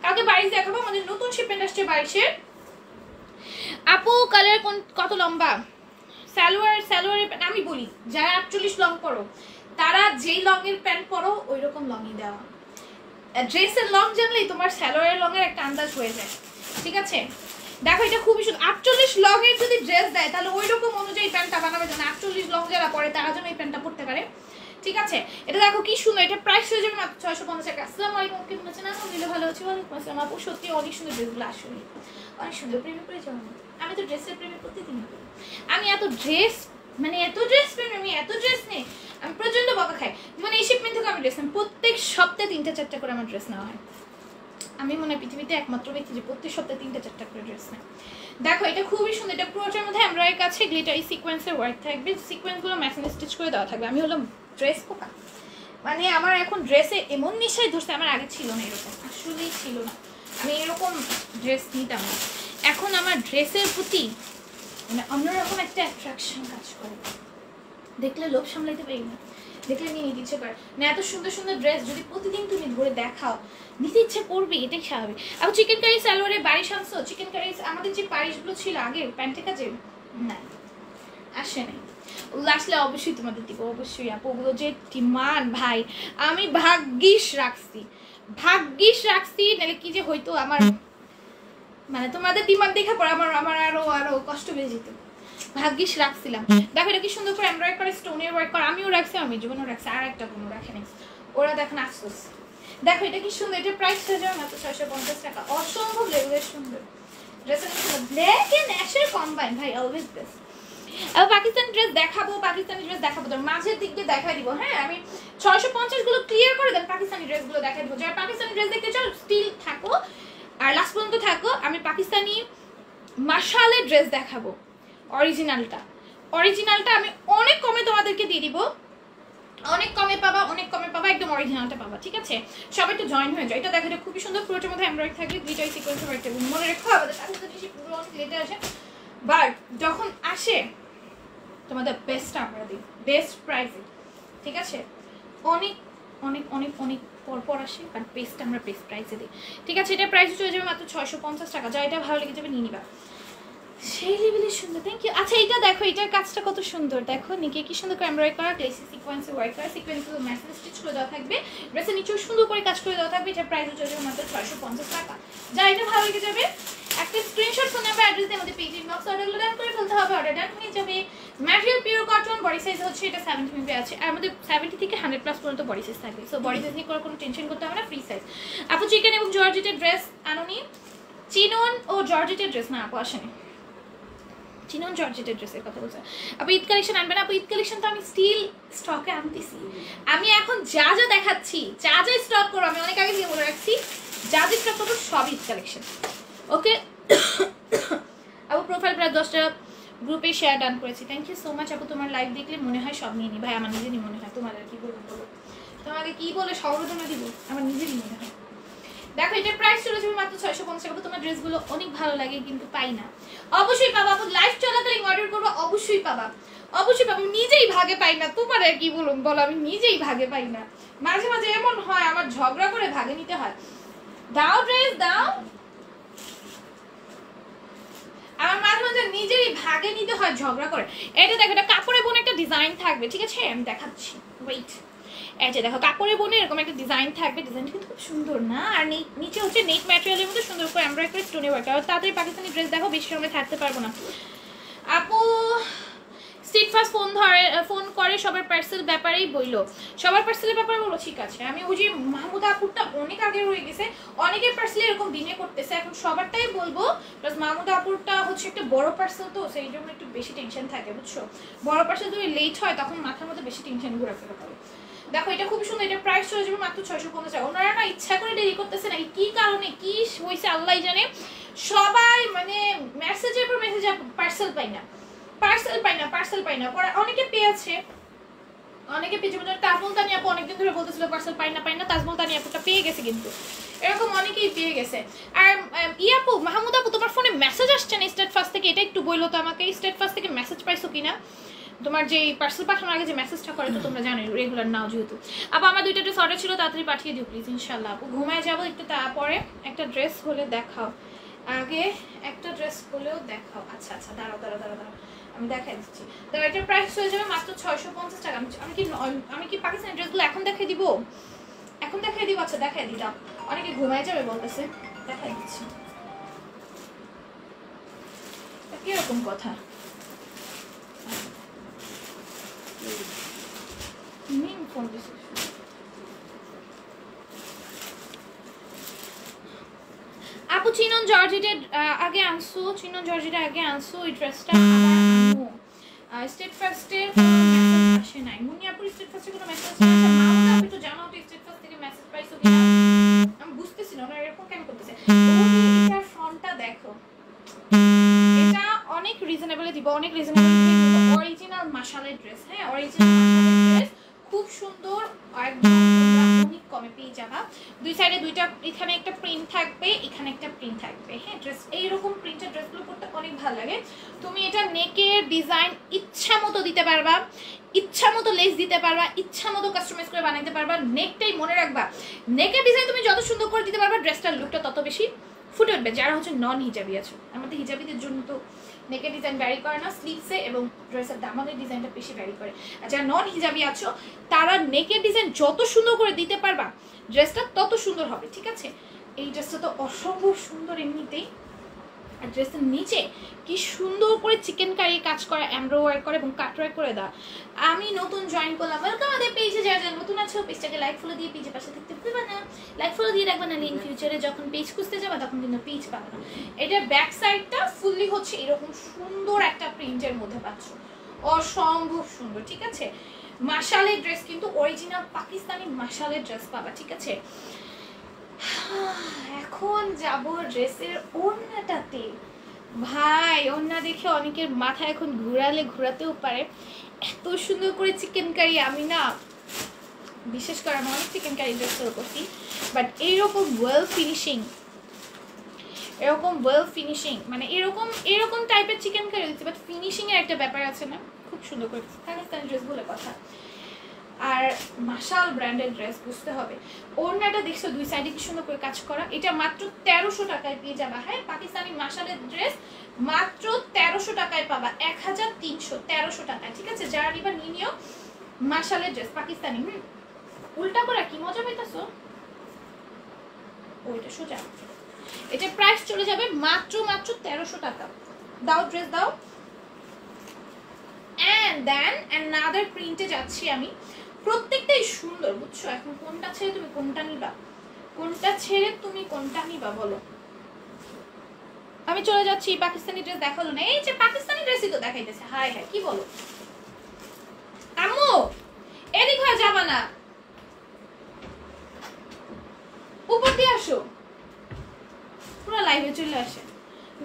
কালকে বারিশ দেখাবো। আমাদের নতুন শিপমেন্ট আসছে বারিশের। আপু কালার কত লম্বা? সালোয়ারের প্যান্ট আমি বলি, যারা 48 লং পরো তারা যেই লং এর প্যান্ট পরো ওই রকম লংই দেওয়া। ড্রেসের লং জানলেই তোমার সালোয়ারের লং এর একটা আন্দাজ হয়ে যায়, ঠিক আছে? দেখো এটা খুবই সুন্দর। 48 লং এর যদি ড্রেস দেয় তাহলে ওই রকম অনুযায়ী প্যান্টটা বানাবে, যেন 48 লং যারা পরে তারা যেন এই প্যান্টটা পরতে পারে, ঠিক আছে? এটা দেখো কি সুন্দর, এটা প্রাইস হয়ে যাবে মাত্র 650 টাকা। আসসালামু আলাইকুম, কেমন আছেন? আলহামদুলিল্লাহ ভালো আছি। ওয়ালাইকুম আসসালাম। আপু সত্যি অনেক সুন্দর ড্রেসগুলো, আসলে অনেক সুন্দর। প্রেমে পড়ে যাও, আমি তো ড্রেসের প্রেমে প্রতিদিন পড়ি। আমি এত ড্রেস মানে এত ড্রেস প্রেমে, আমি এত ড্রেস নেই, আমি প্রচন্ড বকা খাই। মানে এই শিপমেন্ট থেকে আমি ড্রেস নেই, প্রত্যেক সপ্তাহে 3-4টা করে আমার ড্রেস নেওয়া হয়। আমি মনে হয় পৃথিবীতে একমাত্র ব্যক্তি যে প্রত্যেক সপ্তাহে 3-4টা করে ড্রেস নেয়। দেখো এটা খুবই সুন্দর, এটা পুরোটার মধ্যে এমব্রয়ডারি কাছে গ্লিটার সিকোয়েন্সের ওয়ার্ক থাকবে, সিকোয়েন্সগুলো ম্যাচিং স্টিচ করে দেওয়া থাকবে। আমি হলাম ড্রেস পোকা, মানে আমার এখন ড্রেসে এমন নিশায় ধরছে, আমার আগে ছিল না এরকম, আসলেই ছিল না। আমি এরকম ড্রেস নিতাম না, এখন আমার ড্রেসের প্রতি মানে অন্যরকম একটা অ্যাট্রাকশন কাজ করে, দেখলে লোভ সামলাইতে পারি না, দেখলে নিয়ে নিতে ইচ্ছে করে না। এত সুন্দর সুন্দর ড্রেস যদি প্রতিদিন তুমি ধরে দেখাও, নিতে ইচ্ছে করবে, এটাই স্বাভাবিক। আর চিকেন কারি সালোয়ারে বারিশ আনছো? চিকেন কারি আমাদের যে বারিশগুলো ছিল আগে প্যান্টের কাছে না, আসে নাই, ওগুলো আসলে অবশ্যই তোমাদের দিব, অবশ্যই। আপু ওগুলো যে ডিমান্ড ভাই, আমি ভাগ্যিস রাখছি, ভাগ্যিস রাখছি, নাহলে কি যে হইতো আমার, মানে তোমাদের ডিমান্ড দেখা পর আমার আরো কষ্ট বেড়ে যেত। ভাগ্যিস রাখছিলাম। দেখো এটা কি সুন্দর করে এমব্রয়ডারি করে স্টোনের ওয়ার্ক করা, আমিও রাখছি, আমি জীবনও রাখছি, আর একটা কোনো রাখে নাই, ওরা দেখেন আফসোস। দেখো এটা কি সুন্দর, এটা প্রাইস হয়ে যাবে মাত্র 650 টাকা। অসম্ভব লেভেলের সুন্দর ড্রেসের সুন্দর ব্ল্যাক এন্ড অ্যাশের কম্বাইন, ভাই অলওয়েজ বেস্ট। আর পাকিস্তানি ড্রেস দেখাবো, পাকিস্তানি ড্রেস দেখাবো, তোর মাঝের দিক দিয়ে দেখাই দিব। হ্যাঁ আমি 650 গুলো ক্লিয়ার করে দেন, পাকিস্তানি ড্রেসগুলো দেখাই দিব। যারা পাকিস্তানি ড্রেস দেখতে চাও স্টিল থাকো আর লাস্ট পর্যন্ত থাকো, আমি পাকিস্তানি মাশালের ড্রেস দেখাবো। অরিজিনালটা আমি অনেক কমে তোমাদেরকে দিয়ে দিব, অনেক কমে পাবা, অনেক কমে পাবা, একদম অরিজিনালটা পাবা, ঠিক আছে? সবাই একটু জয়েন হয়ে যায়। এটা দেখো এটা খুবই সুন্দর, পুরোটার মধ্যে এমব্রয়ডারি থাকবে, গ্লিটার সিকোয়েন্সের ওয়ার্ক থাকবে। মনে রেখো আমাদের পাকিস্তানি পুরো অনেক লেটে আসে, বাট যখন আসে তোমাদের বেস্ট আমরা দিই, বেস্ট প্রাইসে, ঠিক আছে? অনেক অনেক অনেক অনেক পর আসে, বাট বেস্ট আমরা বেস্ট প্রাইসে দিই, ঠিক আছে? এটা প্রাইস চলে যাবে মাত্র 650 টাকা। যা এটা ভালো লেগে যাবে নিয়ে নিবা, সেই লেভেলের সুন্দর। Thank you. আচ্ছা এটা দেখো, এটার কাজটা কত সুন্দর, দেখো নিকে কি সুন্দর করে এমব্রয়ডারি করা, গ্লেসি সিকোয়েন্সে ওয়ার্ক করা, সিকোয়েন্সগুলো ম্যাচিং স্টিচ করে দেওয়া থাকবে, ড্রেসের নিচেও সুন্দর করে কাজ করে দেওয়া থাকবে। এটার প্রাইস চলে যাবে মাত্র 650 টাকা। যা এটা ভালো লেগে যাবে একটা স্ক্রিনশট ফোন নাম্বার অ্যাড্রেস দিয়ে আমাদের পেজ ইনবক্স অর্ডারগুলো ডান করে ফেলতে হবে, অর্ডার ডান হয়ে যাবে। Material pure cotton, body size হচ্ছে এটা 70 মিপে আছে, আর আমাদের 70 থেকে 100+ পর্যন্ত বডি সাইজ থাকবে। সো বডি সাইজ নিয়ে কোনো টেনশন করতে হবে না, ফ্রি সাইজ। আপু চিকেন এবং জর্জেটের ড্রেস আনোনি? চিনন ও জর্জেটের ড্রেস না আপু আসেনি, চিনন জর্জেটের ড্রেসের কথা বলছে। আপু ঈদ কালেকশন আনবেন? আপু ঈদ কালেকশন তো আমি স্টিল স্টকে আনতেছি, আমি এখন যা যা দেখাচ্ছি, যা যা স্টক করবো, আমি অনেক আগে দিয়ে বলে রাখছি, যা যা স্টক করবো সব ঈদ কালেকশন, ওকে? আপু প্রোফাইল প্রায় 10টা গ্রুপে শেয়ার ডান করেছি, থ্যাংক ইউ সো মাচ। আপু তোমার লাইভ দেখলে মনে হয় সব নিয়ে নি, ভাই আমার নিজেরই মনে হয়, তোমার আর কি বলবো বলো, তোমাকে কি বলে সংরোধনা দিব, আমার নিজেরই মনে হয়। দেখো এটার প্রাইস চলে যাবে মাত্র 650 টাকা। তোমার ড্রেসগুলো অনেক ভালো লাগে কিন্তু পাই না, অবশ্যই পাবা আপু, লাইভ চলাকালীন অর্ডার করবো, অবশ্যই পাবা, অবশ্যই পাবা। নিজেই ভাগে পাই না, তোমার আর কি বলুন বলো, আমি নিজেই ভাগে পাই না। মাঝে মাঝে এমন হয় আমার ঝগড়া করে ভাগে নিতে হয়, দাও ড্রেস দাও, আমার মাঝে মাঝে নিজেই ভাগে নিতে হয় ঝগড়া করে। এটা দেখো এটা কাপড়ে বোন একটা ডিজাইন থাকবে, ঠিক আছে? আমি দেখাচ্ছি, ওয়েট। এই যে দেখো কাপড়ে বোনে এরকম একটা ডিজাইন থাকবে, ডিজাইনটা কিন্তু খুব সুন্দর না? আর নিচে হচ্ছে নেট ম্যাটেরিয়ালের মধ্যে সুন্দর করে এমব্রয়ডারি করে স্টোনে ওয়ার্ক। আর তাড়াতাড়ি পাকিস্তানি ড্রেস দেখো, বেশি সময় থাকতে পারবো না। আপু স্ট্রিট ফাস্ট ফোন করে সবার পার্সেল ব্যাপারেই বইলো, সবার পার্সেলের ব্যাপারে বলো, ঠিক আছে? আমি ওই যে মাহমুদা আপুরটা অনেক আগে হয়ে গেছে, অনেকের পার্সেল এরকম দিনে করতেছে, এখন সবারটাই বলবো। প্লাস মাহমুদা আপুরটা হচ্ছে একটা বড় পার্সেল, তো সেই জন্য একটু বেশি টেনশন থাকে, বুঝছো? বড় পার্সেল যদি লেট হয় তখন মাথার মধ্যে বেশি টেনশন ঘোরাফেরা করে। দেখো এটা খুব সুন্দর, এটা প্রাইস চলে যাবে মাত্র 650 টাকা। ওনারা না ইচ্ছা করে দেরি করতেছে না, কি কারণে কি হয়েছে আল্লাহ জানে, সবাই মানে মেসেজের পর মেসেজ, পার্সেল পাই না, পার্সেল পাই না, পার্সেল পাই না। পরে অনেকে পেয়েছে, অনেকে পেয়েছে, তাজমল তানি আপু অনেকদিন ধরে বলতেছিল পার্সেল পাই না পাই না, তাজমল তানি আপুটা পেয়ে গেছে, কিন্তু এরকম অনেকেই পেয়ে গেছে। আর ইয়াপু মাহমুদ আপু তোমার ফোনে মেসেজ আসছে না স্টেট ফার্স্ট থেকে, এটা একটু বললো তো আমাকে, স্টেট ফার্স্ট থেকে মেসেজ পাইছো কিনা? তোমার যে পার্সেল পাঠানোর আগে যে মেসেজটা করে তো তোমরা জানো রেগুলার নাও যেহেতু। আপু আমার 2টা ড্রেস অর্ডার ছিল, তাড়াতাড়ি পাঠিয়ে দিও প্লিজ ইনশাল্লাহ। আপু ঘুমায় যাবো একটু, তারপরে একটা ড্রেস হলে দেখাও, আগে একটা ড্রেস হলেও দেখাও। আচ্ছা আচ্ছা দাঁড়াও দাঁড়াও দাঁড়াও দাঁড়াও আমি দেখাই দিচ্ছি। দাঁড়াও এটার প্রাইস হয়ে যাবে মাত্র 650 টাকা। আমি কি পাকিস্তানি ড্রেসগুলো এখন দেখাই দিব? এখন দেখাই দিব? আচ্ছা দেখাই দিলাম, অনেকে ঘুমায় যাবে বলতেছে, দেখাই দিচ্ছি। কিরকম কথা, ফোন দিছে আপু। চিনন জর্জেটের আগে আনছো, চিনন জর্জেটের আগে আনছো ওই ড্রেসটা আমার আনমু। স্টেট ফার্স্টের কোনো মেসেজ আসে নাই। মুনি আপুর স্টেট ফার্স্টে কোনো মেসেজ আসে না। মামুন আপু একটু জানাও তো স্টেট ফার্স্ট থেকে মেসেজ পাইছো কিনা, আমি বুঝতেছি না ওরা এরকম কেন করতেছে। এটার ফ্রন্টটা দেখো, এটা অনেক রিজনেবলে দিব, অনেক রিজনেবল দিব। অরিজিনাল মাশালের ড্রেস, হ্যাঁ অরিজিনাল মাশালের ড্রেস, খুব সুন্দর, একদম অনেক কমে পেয়ে যাবা। দুই সাইডে দুইটা, এখানে একটা প্রিন্ট থাকবে, এখানে একটা প্রিন্ট থাকবে, হ্যাঁ ড্রেস এইরকম প্রিন্টের ড্রেসগুলো পরতে অনেক ভালো লাগে। তুমি এটা নেকের ডিজাইন ইচ্ছা মতো দিতে পারবা, ইচ্ছা মতো লেস দিতে পারবা, ইচ্ছা মতো কাস্টমাইজ করে বানাইতে পারবা। নেকটাই মনে রাখবা, নেকের ডিজাইন তুমি যত সুন্দর করে দিতে পারবা ড্রেসটার লুকটা তত বেশি ফুটে উঠবে। যারা হচ্ছে নন হিজাবি আছো, আমাদের হিজাবিদের জন্য তো নেকের ডিজাইন ভ্যারি করে না, স্লিভসে এবং ড্রেসের দামানের ডিজাইনটা বেশি ভ্যারি করে। আর যারা নন হিজাবি আছো তারা নেকের ডিজাইন যত সুন্দর করে দিতে পারবা ড্রেসটা তত সুন্দর হবে, ঠিক আছে? এই ড্রেসটা তো অসম্ভব সুন্দর এমনিতেই। আর ড্রেসের নিচে কি সুন্দর করে চিকেন কারি কাজ করা, এমব্রয়ডারি করে এবং কাটওয়ার্ক করে দেওয়া। আমি নতুন জয়েন করলাম, ওয়েলকাম আমাদের পেজে। যারা যারা নতুন আছো পেজটাকে লাইক ফলো দিয়ে পেজের পাশে থাকতে ভুলবে না, লাইক ফলো দিয়ে রাখবে না। ইন ফিউচারে যখন পেজ খুঁজতে যাবে তখন কিন্তু পেজ পাবে না। এটার ব্যাক সাইডটা ফুললি হচ্ছে এরকম সুন্দর একটা প্রিন্টের মধ্যে পাচ্ছ, অসম্ভব সুন্দর, ঠিক আছে? মাশালের ড্রেস কিন্তু অরিজিনাল পাকিস্তানি মাশালের ড্রেস পাবা, ঠিক আছে? এখন যাব ড্রেসের ওড়নাটাতে। ভাই ওড়না দেখে অনেকের মাথা এখন ঘোরাতেও পারে, এত সুন্দর করে চিকেন কারি। আমি না বিশেষ করে আমি অনেক চিকেন কারি ড্রেস করছি, বাট এইরকম ওয়েল ফিনিশিং মানে এরকম টাইপের চিকেন কারি দিচ্ছে, বাট ফিনিশিং এর একটা ব্যাপার আছে না, খুব সুন্দর করে পাকিস্তানি ড্রেস বলে কথা। আর মাশাল ব্র্যান্ডের ড্রেস, বুঝতে হবে। ওড়নাটা দেখছো দুই সাইডে কি সুন্দর করে কাজ করা, এটা মাত্র 1300 টাকায় পেয়ে যাবা। হ্যাঁ পাকিস্তানি মাশালের ড্রেস মাত্র 1300 টাকায় পাবা, 1300 টাকায়, ঠিক আছে? যারা নিবা নিও মাশালের ড্রেস পাকিস্তানি। উল্টা করে কি মজা পাইতাছো, ওইটা সোজা। এটা প্রাইস চলে যাবে মাত্র 1300 টাকা। দাও ড্রেস দাও। এন্ড দেন অ্যানাদার প্রিন্টে যাচ্ছি আমি, প্রত্যেকটাই সুন্দর, বুঝছো? এখন কোনটা ছেড়ে তুমি কোনটা নিবা বলো? আমি চলে যাচ্ছি, পাকিস্তানি ড্রেস দেখালো না, এই যে পাকিস্তানি ড্রেসই তো দেখাইতেছে। হাই হাই কি বলো আম্মু, এদিক হয়ে যাবা না, উপর দিয়ে আসো, পুরো লাইভে চলে আসে।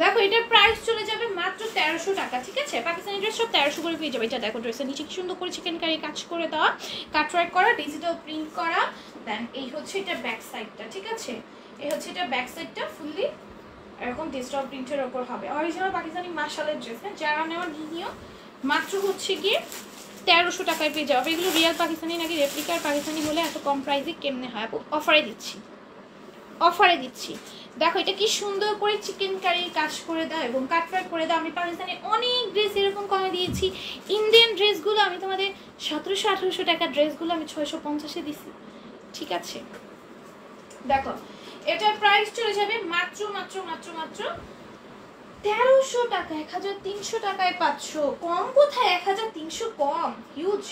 দেখো এটার প্রাইস চলে যাবে মাত্র 1300 টাকা, ঠিক আছে? পাকিস্তানি ড্রেস সব 1300 করে পেয়ে যাবে। এটা দেখো ড্রেসের নিচে কি সুন্দর করে চিকেন কারি কাজ করে দেওয়া, কাটওয়ার্ক করা, ডিজিটাল প্রিন্ট করা। দেন এই হচ্ছে এটা ব্যাক সাইডটা, ঠিক আছে? এই হচ্ছে এটা ব্যাক সাইডটা, ফুললি এরকম ডিজিটাল প্রিন্টের ওপর হবে। অরিজিনাল পাকিস্তানি মাশালের ড্রেস, হ্যাঁ যারা নেওয়া নিও, মাত্র হচ্ছে গিয়ে 1300 টাকায় পেয়ে যাবে। এগুলো রিয়াল পাকিস্তানি নাকি রেপ্লিকার পাকিস্তানি হলে এত কম প্রাইসে কেমনে হয়? অফারে দিচ্ছি। দেখো এটা কি সুন্দর করে চিকেন কারির কাজ করে দাও এবং কাটওয়ার্ক করে দাও। আমি পাকিস্তানে অনেক ড্রেস এরকম কমে দিয়েছি। ইন্ডিয়ান ড্রেসগুলো আমি তোমাদের 1700-1800 টাকার ড্রেসগুলো আমি 650-এ দিছি, ঠিক আছে? দেখো এটার প্রাইস চলে যাবে মাত্র 1300 টাকা, 1300 টাকায় পাচ্ছ। কম কোথায়? 1300 কম, হিউজ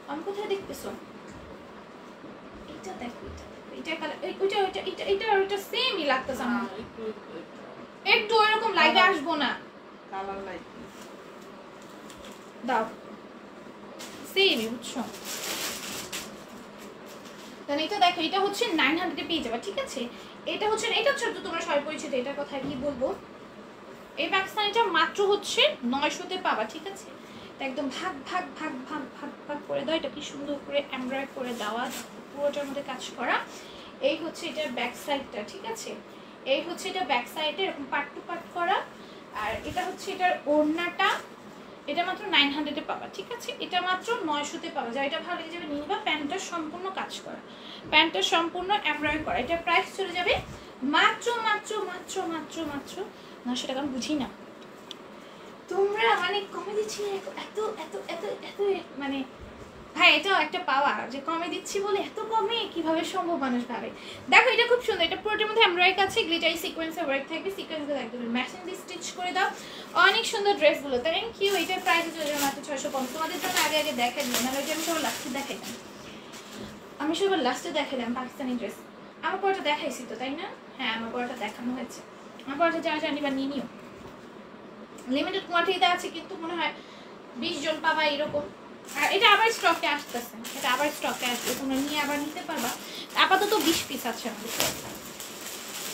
কম কোথায় দেখতেছো? এটা দেখো, এটা কালার, ওইটা সেমই লাগতেছে আমার, একটু এরকম লাইটে আসবো না, কালার লাইট দাও সেমই, বুঝছো? তাহলে এটা দেখো, এটা হচ্ছে 900 এ পেয়ে যাবে, ঠিক আছে? এটা হচ্ছে তো তোমরা সবাই পরিচিত, এটার কথা কি বলবো। এই পাকিস্তানিটা মাত্র হচ্ছে 900-তে পাবা, ঠিক আছে? একদম ভাগ করে দাও। এটা কি সুন্দর করে এমব্রয়ডারি করে দেওয়া, পুরোটার মধ্যে কাজ করা। এই হচ্ছে এটার ব্যাক সাইডটা, ঠিক আছে? এই হচ্ছে এটা ব্যাক সাইডে এরকম পার্ট টু পার্ট করা। আর এটা হচ্ছে এটার ওড়নাটা, এটা মাত্র 900-এ পাবা, ঠিক আছে? এটা মাত্র 900-তে পাবা। যা এটা ভালো লেগে যাবে নিয়ে নিবা। প্যান্টটা সম্পূর্ণ কাজ করা, প্যান্টটা সম্পূর্ণ এমব্রয়ডারি করা। এটা প্রাইস চলে যাবে মাত্র মাত্র মাত্র মাত্র মাত্র 900 টাকা। আমি বুঝি না তোমরা মানে কমে দিচ্ছি এত এত এত এত মানে ভাই এটাও একটা পাওয়া যে কমে দিচ্ছি বলে এত কমে কিভাবে সম্ভব মানুষ ভাবে। দেখো এটা খুব সুন্দর, এটা পুরোটার মধ্যে এমব্রয়ডারি আছে, গ্লিটারি সিকোয়েন্সের ওয়ার্ক থাকবে। সিকোয়েন্সগুলো একদম ম্যাচিং দিয়ে স্টিচ করে দাও। অনেক সুন্দর ড্রেসগুলো, থ্যাংক ইউ। এটার প্রাইস চলে যাবে মাত্র 650। তোমাদের জন্য আগে আগে দেখাই দিই, নাহলে আমি সবার লাস্টে দেখাইতাম, আমি সবার লাস্টে দেখাইলাম পাকিস্তানি ড্রেস। আমার পরটা দেখাইছি তো, তাই না? হ্যাঁ আমার পরটা দেখানো হয়েছে। আমার পরটা যারা জানি বা নিয়ে নিও, লিমিটেড কোয়ান্টিটিতে আছে কিন্তু মনে হয় 20 জন পাবা এরকম। আর এটা আবার স্টকে আসতেছে, এটা আবার স্টকে আসবে, তোমরা নিয়ে আবার নিতে পারবা। আপাতত 20 পিস আছে আমাদের,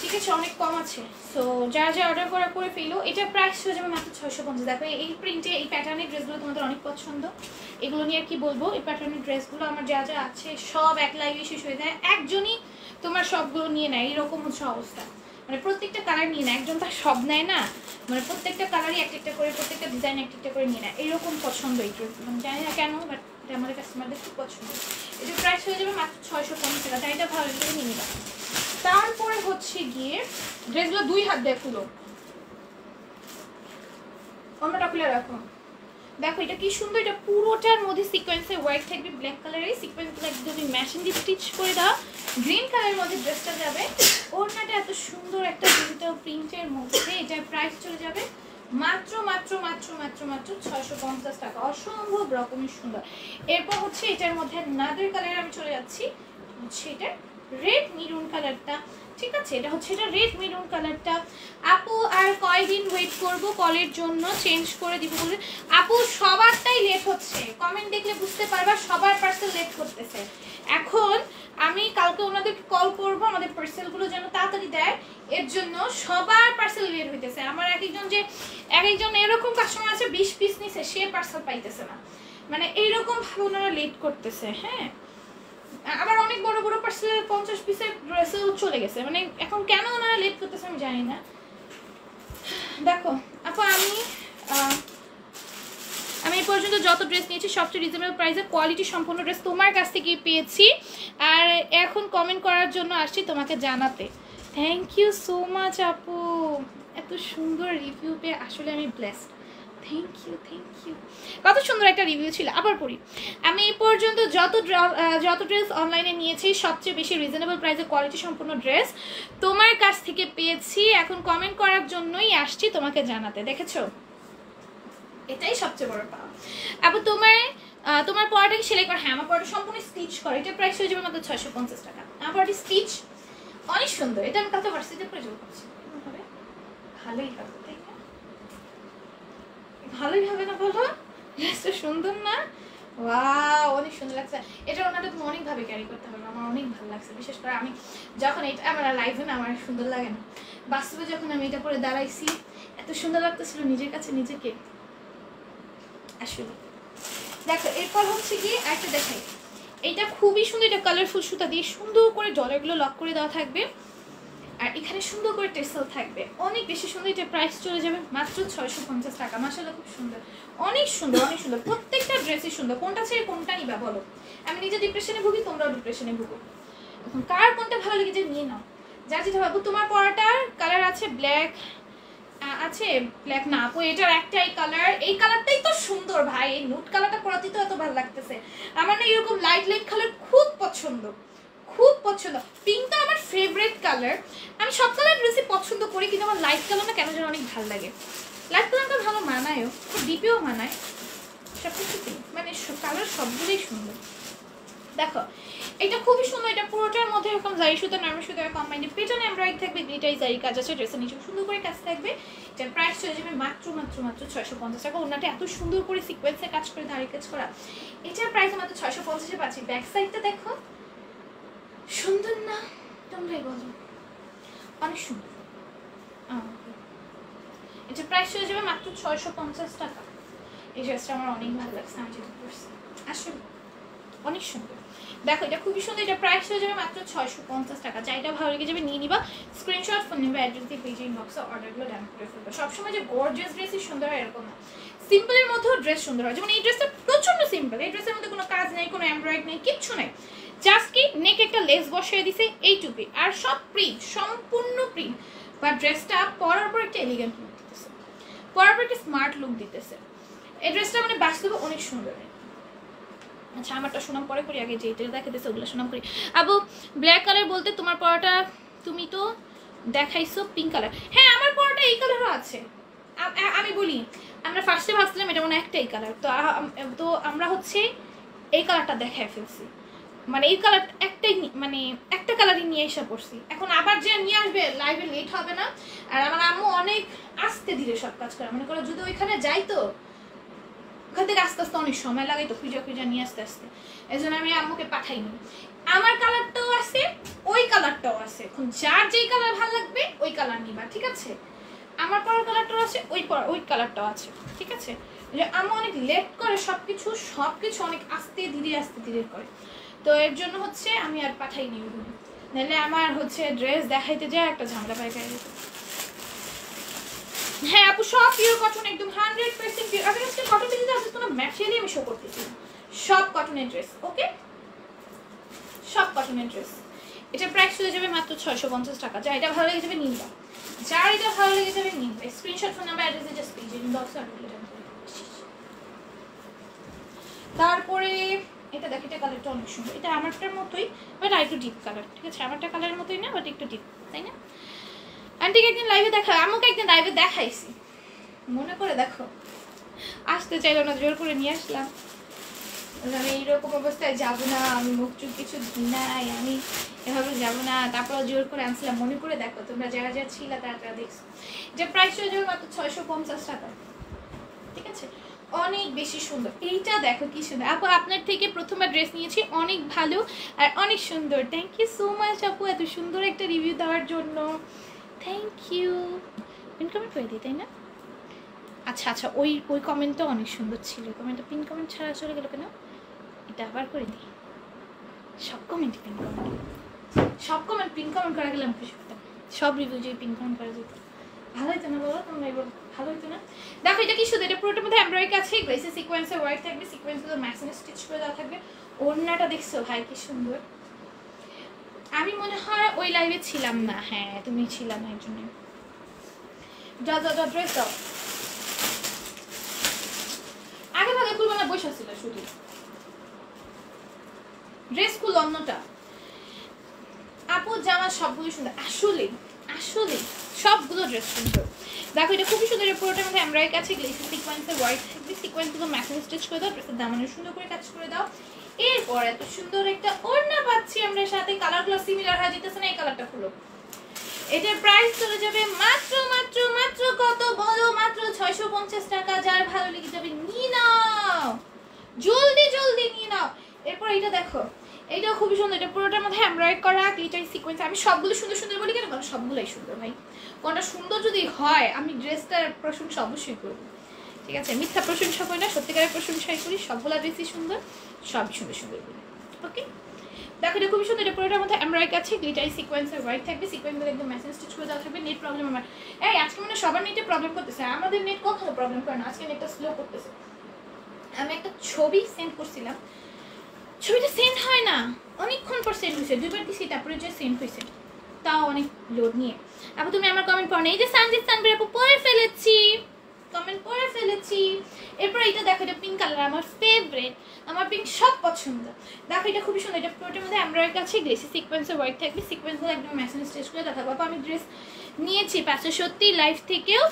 ঠিক আছে? অনেক কম আছে। সো যা যা অর্ডার করে ফেলো। এটা প্রাইস হয়ে যাবে মাত্র 650। দেখো এই প্রিন্টে এই প্যাটার্নের ড্রেসগুলো তোমাদের অনেক পছন্দ, এগুলো নিয়ে আর কি বলবো। এই প্যাটার্নের ড্রেসগুলো আমার যা যা আছে সব এক লাইভে শেষ হয়ে যায়, একজনই তোমার সবগুলো নিয়ে নেয়, এরকম হচ্ছে অবস্থা। মানে প্রত্যেকটা কালার নিয়ে নেয়, একজন তার সব নেয় না, মানে প্রত্যেকটা কালারই একটা একটা করে, প্রত্যেকটা ডিজাইন একটা একটা করে নিয়ে নেয়, এরকম পছন্দ এই ড্রেসগুলো। আমি জানি না কেন, বাট এটা আমাদের কাস্টমারদের খুব পছন্দ। এটা প্রাইস হয়ে যাবে মাত্র 650 টাকা। তাই এটা ভালো করে নিয়ে নিবা। তারপরে হচ্ছে গিয়ে ড্রেসগুলো 2 হাত দিয়ে খুলো, অন্যটা খুলে রাখো। দেখো এটা কি সুন্দর, এটা পুরোটার মধ্যে সিকোয়েন্সের ওয়ার্ক থাকবে, ব্ল্যাক কালারের সিকোয়েন্সগুলো একদমই ম্যাচিং দিয়ে স্টিচ করে দাও। গ্রিন কালারের মধ্যে ড্রেসটা যাবে, ওড়নাটা এত সুন্দর একটা ডিজিটাল প্রিন্টের মধ্যে। এটার প্রাইস চলে যাবে মাত্র মাত্র মাত্র মাত্র মাত্র 650 টাকা। অসম্ভব রকমের সুন্দর। এরপর হচ্ছে এটার মধ্যে নাদের কালার আমি চলে যাচ্ছি, হচ্ছে এটা রেড মেরুন কালারটা, ঠিক আছে? এটা হচ্ছে এটা রেড মেরুন কালারটা। আপু আর কয়দিন ওয়েট করব কলের জন্য, চেঞ্জ করে দিব বলে? আপু সবারটাই লেট হচ্ছে, কমেন্ট দেখলে বুঝতে পারবা সবার পার্সেল লেট করতেছে। এখন আমি কালকে ওনাদেরকে কল করব আমাদের পার্সেলগুলো যেন তাড়াতাড়ি দেয়, এর জন্য সবার পার্সেল লেট হইতেছে। আমার এক একজন এরকম কাস্টমার আছে 20 পিস নিছে, সে পার্সেল পাইতেছে না, মানে এইরকম ভাবে ওনারা লেট করতেছে। হ্যাঁ আবার অনেক বড় বড় পার্সেল 50 পিসের ড্রেসও চলে গেছে, মানে এখন কেন ওনারা লেট করতেছে আমি জানি না। দেখো আপু আমি এই পর্যন্ত যত ড্রেস নিয়েছি সবচেয়ে রিজনেবল প্রাইসে কোয়ালিটি সম্পূর্ণ ড্রেস তোমার কাছ থেকেই পেয়েছি, আর এখন কমেন্ট করার জন্য আসছি তোমাকে জানাতে। থ্যাংক ইউ সো মাচ আপু, এত সুন্দর রিভিউ পেয়ে আসলে আমি ব্লেসড। থ্যাংক ইউ কত সুন্দর একটা রিভিউ ছিল। আবার পড়ি, আমি এই পর্যন্ত যত ড্রেস অনলাইনে নিয়েছি সবচেয়ে বেশি রিজনেবল প্রাইসে কোয়ালিটি সম্পূর্ণ ড্রেস তোমার কাছ থেকে পেয়েছি, এখন কমেন্ট করার জন্যই আসছি তোমাকে জানাতে। দেখেছো, এটাই সবচেয়ে বড় পাওয়া। আপু তোমার পড়াটা কি সেলাই করা? হ্যাঁ আমার পড়াটা সম্পূর্ণ স্টিচ করা। এটা প্রাইস হয়ে যাবে মাত্র 650 টাকা। আমার পড়াটি স্টিচ অনেক সুন্দর, এটা আমি কালকে ভার্সিটিতে পরে যাবো করছি, ভালোই হবে, তাই না? ভালোই হবে না বলো? ড্রেসটা সুন্দর না? ওয়াও অনেক সুন্দর লাগছে। এটা ওনাটা তুমি অনেকভাবে ক্যারি করতে পারবে, আমার অনেক ভালো লাগছে। বিশেষ করে আমি যখন এটা আমার লাইভে না আমার সুন্দর লাগে না, বাস্তবে যখন আমি এটা পরে দাঁড়াইছি এত সুন্দর লাগতেছিল নিজের কাছে নিজেকে আসলে। দেখো এরপর হচ্ছে কি একটা দেখাই, এটা খুবই সুন্দর, এটা কালারফুল সুতা দিয়ে সুন্দর করে ডলারগুলো লক করে দেওয়া থাকবে, আর এখানে সুন্দর করে টেসেল থাকবে, অনেক বেশি সুন্দর। এটা প্রাইস চলে যাবে মাত্র 650 টাকা। মাশাআল্লাহ খুব সুন্দর, অনেক সুন্দর অনেক সুন্দর, প্রত্যেকটা ড্রেসই সুন্দর। কোনটা ছেড়ে কোনটা নিবা বলো? আমি নিজে ডিপ্রেশনে ভুগি, তোমরাও ডিপ্রেশনে ভুগো, এখন কার কোনটা ভালো লেগেছে নিয়ে নাও, যার যেটা ভাবো। তোমার পরাটার কালার আছে ব্ল্যাক, আছে ব্ল্যাক না আপু, এটার একটাই কালার, এই কালারটাই তো সুন্দর ভাই, এই নুট কালারটা পরাতে তো এত ভালো লাগতেছে আমার না। এরকম লাইট লাইট কালার খুব পছন্দ, খুব পছন্দ। পিঙ্কটা আমার ফেভারিট কালার, আমি সব কালার ড্রেসই পছন্দ করি, কিন্তু আমার লাইট কালার না কেন যেন অনেক ভালো লাগে। লাইট কালারটা ভালো মানায়ও, খুব ডিপেও মানায়, সব কিছুতেই মানে কালার সবগুলোই সুন্দর। দেখো এটা খুবই সুন্দর, এটা পুরোটার মধ্যে এরকম জারি সুতা নরমাল সুতা কম্বাইন্ড, পেছনে এমব্রয়ডারি থাকবে, গ্লিটারি জারি কাজ আছে, ড্রেসের নিচে সুন্দর করে কাজ থাকবে। এটার প্রাইস চলে যাবে মাত্র মাত্র মাত্র 650 টাকা। ওনাটা এত সুন্দর করে সিকোয়েন্সে কাজ করে ধারে কাজ করা, এটার প্রাইস মাত্র 650-এ পাচ্ছি। ব্যাক সাইডটা দেখো সুন্দর না? তোমরাই বলো, অনেক সুন্দর। এটার প্রাইস চলে যাবে মাত্র 650 টাকা। এই ড্রেসটা আমার অনেক ভালো লাগছে, আমি যেটা করছি আসলে অনেক সুন্দর। দেখো এটা খুবই সুন্দর, এটা প্রাইস হয়ে যাবে মাত্র 650 টাকা। যাইটা ভালো লেগে যাবে নিয়ে নিবা, স্ক্রিনশট ফোন নেবে, অ্যাড্রেস দিয়ে পেজে ইনবক্সে অর্ডারগুলো ডান করে ফেলবে। সবসময় যে গর্জিয়াস ড্রেসই সুন্দর হয় এরকম না, সিম্পলের মধ্যেও ড্রেস সুন্দর হয়। যেমন এই ড্রেসটা প্রচন্ড সিম্পল, এই ড্রেসের মধ্যে কোনো কাজ নেই, কোনো এমব্রয়েড নেই, কিচ্ছু নেই, জাস্ট কি নেক একটা লেস বসিয়ে দিছে এইটুকুই, আর সব প্রিন্ট, সম্পূর্ণ প্রিন্ট। বা ড্রেসটা পরার পর একটা এলিগেন্ট লুক দিতেছে, পরার পর একটা স্মার্ট লুক দিতেছে। এই ড্রেসটা মানে বাস্তবে অনেক সুন্দর। আচ্ছা আমারটা সুনাম পরে করি, আগে যেটা দেখাতেছে ওগুলো সুনাম করি। আবু ব্ল্যাক কালার বলতে তোমার পরাটা তুমি তো দেখাইছো পিঙ্ক কালার। হ্যাঁ আমার পরাটা এই কালারও আছে। আমি বলি আমরা ফার্স্টে ভাবছিলাম এটা মনে একটাই কালার, তো আমরা হচ্ছে এই কালারটা দেখায় ফেলছি, মানে এই কালার একটাই, মানে একটা কালারই নিয়ে এসে পড়ছি। এখন আবার যে নিয়ে আসবে লাইভে লেট হবে না। আর আমার আম্মু অনেক আস্তে ধীরে সব কাজ করে, মনে করো যদি ওইখানে যাই তো ওখান থেকে আস্তে আস্তে অনেক সময় লাগে, তো খুঁজা নিয়ে আস্তে আস্তে, এই জন্য আমি আম্মুকে পাঠাইনি। আমার কালারটাও আছে, ওই কালারটাও আছে, এখন যার যেই কালার ভালো লাগবে ওই কালার নিবা, ঠিক আছে? আমার পরার কালারটাও আছে, ওই কালারটাও আছে, ঠিক আছে? আম্মু অনেক লেট করে সবকিছু অনেক আস্তে ধীরে করে, তো এর জন্য হচ্ছে আমি আর পাঠাইনি ওগুলো, নাহলে আমার হচ্ছে ড্রেস দেখাইতে যায় একটা ঝামেলা পাই গায়ে। হ্যাঁ আপু সব পিওর কটন, একদম 100% পিওর। আমি আজকে কটন পিসে আছে, কোনো ম্যাটেরিয়ালই আমি শো করতেছি না, সব কটনের ড্রেস। ওকে সব কটনের ড্রেস। এটা প্রাইস হয়ে যাবে মাত্র 650 টাকা। যা এটা ভালো লেগে যাবে নিবা, যার এটা ভালো লেগে যাবে নিবা, screenshot phone number address just page ইনবক্সে অর্ডার করে দেন। তারপরে এটা দেখ, এটা কালারটা অনেক সুন্দর, এটা আমারটার মতোই বাট আরেকটু ডিপ কালার, ঠিক আছে? আমারটা কালারের মতোই না বাট একটু ডিপ, তাই না? আন্টিকে একদিন লাইভে দেখা, আমাকে একদিন লাইভে দেখাইছি, মনে করে দেখো। আসতে চাইলো না, জোর করে নিয়ে আসলাম। আমি এইরকম অবস্থায় যাবো না, আমি মুখ চুখ কিছু নাই, আমি এভাবে যাবো না, তারপর জোর করে আনছিলাম। মনে করে দেখো তোমরা যারা যারা ছিল তারা দেখছো। যে প্রাইস হয়ে যাবে মাত্র 650 টাকা, ঠিক আছে? অনেক বেশি সুন্দর। এইটা দেখো কি সুন্দর। আপু আপনার থেকে প্রথমবার ড্রেস নিয়েছি, অনেক ভালো আর অনেক সুন্দর। থ্যাংক ইউ সো মাচ আপু এত সুন্দর একটা রিভিউ দেওয়ার জন্য, থ্যাংক ইউ। পিন কমেন্ট করে দিই, তাই না? আচ্ছা আচ্ছা, ওই কমেন্টটা অনেক সুন্দর ছিল, কমেন্টটা পিন কমেন্ট ছাড়া চলে গেল কেন? এটা আবার করে দিই। সব কমেন্ট পিন কমেন্ট, সব কমেন্ট পিন কমেন্ট করা গেলে আমি খুশি হতাম। সব রিভিউ যদি পিন কমেন্ট করা যেত ভালো হইতো না বলো? তোমরা এবার ভালো হইতো না? দেখো এটা কি শুধু, এটা পুরোটার মধ্যে এমব্রয়ডারি আছে, গ্লেসি সিকোয়েন্সের ওয়ার্ক থাকবে, সিকোয়েন্সগুলো ম্যাচিং স্টিচ করে দেওয়া থাকবে। ওড়নাটা দেখছো ভাই কি সুন্দর। আমি মনে হয় ওই লাইভে ছিলাম না। হ্যাঁ তুমি ছিলাম না, এর জন্য। যা ড্রেস দাও, আগে ভাগে খুলবো না, বসে ছিল শুধু ড্রেস খুল। অন্যটা আপু জামা সবগুলো সুন্দর, আসলে আসলে সবগুলো ড্রেস সুন্দর। দেখো এটা খুবই সুন্দর, পুরোটার মধ্যে এমব্রয়ডারি আছে, গ্লেসি সিকোয়েন্সের ওয়ার্ক থাকবে, সিকোয়েন্সগুলো ম্যাচিং স্টিচ করে দাও, ড্রেসের দামানে সুন্দর করে কাজ করে দাও। এরপর এত সুন্দর একটা ওড়না পাচ্ছি আমরা সাথে, কালারগুলো সিমিলার হয়ে যেতেছে না। এই কালারটা খুলো, এটার প্রাইস চলে যাবে মাত্র মাত্র মাত্র কত বলো? মাত্র 650 টাকা। যার ভালো লেগে যাবে নিয়ে নাও, জলদি জলদি নিয়ে নাও। এরপর এটা দেখো, এইটাও খুবই সুন্দর, এটা পুরোটার মধ্যে এমব্রয়ডারি করা, গ্লিটারি সিকোয়েন্স। আমি সবগুলো সুন্দর সুন্দর বলি কেন? কারণ সবগুলোই সুন্দর ভাই। কোনটা সুন্দর যদি হয় আমি ড্রেসটার প্রশংসা অবশ্যই করবো, ঠিক আছে? মিথ্যা প্রশংসা করি না, সত্যিকারের প্রশংসাই করি। সবগুলো ড্রেসই সুন্দর, সবই সুন্দর সুন্দর বলি। ওকে দেখো এটা খুবই সুন্দর, এটা পুরোটার মধ্যে এমব্রয়ডারি আছে, গ্লিটারি সিকোয়েন্সের ওয়ার্ক থাকবে, সিকোয়েন্সগুলো একদম ম্যাচিং স্টিচ করে দেওয়া থাকবে। নেট প্রবলেম আমার, এই আজকে মানে সবার নেটে প্রবলেম করতেছে, আমাদের নেট কখনো প্রবলেম করে না, আজকে নেটটা স্লো করতেছে। আমি একটা ছবি সেন্ড করছিলাম, ছবিটা সেন্ড হয় না, অনেকক্ষণ পর সেন্ড হয়েছে, দুইবার দিছি তারপরে যে সেন্ড হয়েছে, তাও অনেক লোড নিয়ে। আপু তুমি আমার কমেন্ট পড়ো না, এই যে সানজিৎ সানবির আপু পড়ে ফেলেছি, কমেন্ট পড়ে ফেলেছি। এরপর এটা দেখো, এটা পিঙ্ক কালার, আমার ফেভারিট, আমার পিঙ্ক সব পছন্দ। দেখো এটা খুবই সুন্দর, এটা পুরোটার মধ্যে এমব্রয়ডারি আছে, গ্লেসি সিকোয়েন্সের ওয়ার্ক থাকবে, সিকোয়েন্সগুলো একদম ম্যাচিং স্টিচ করে দেখাবো। আপু আমি ড্রেস নিয়েছি পাশে, সত্যি লাইফ থেকেও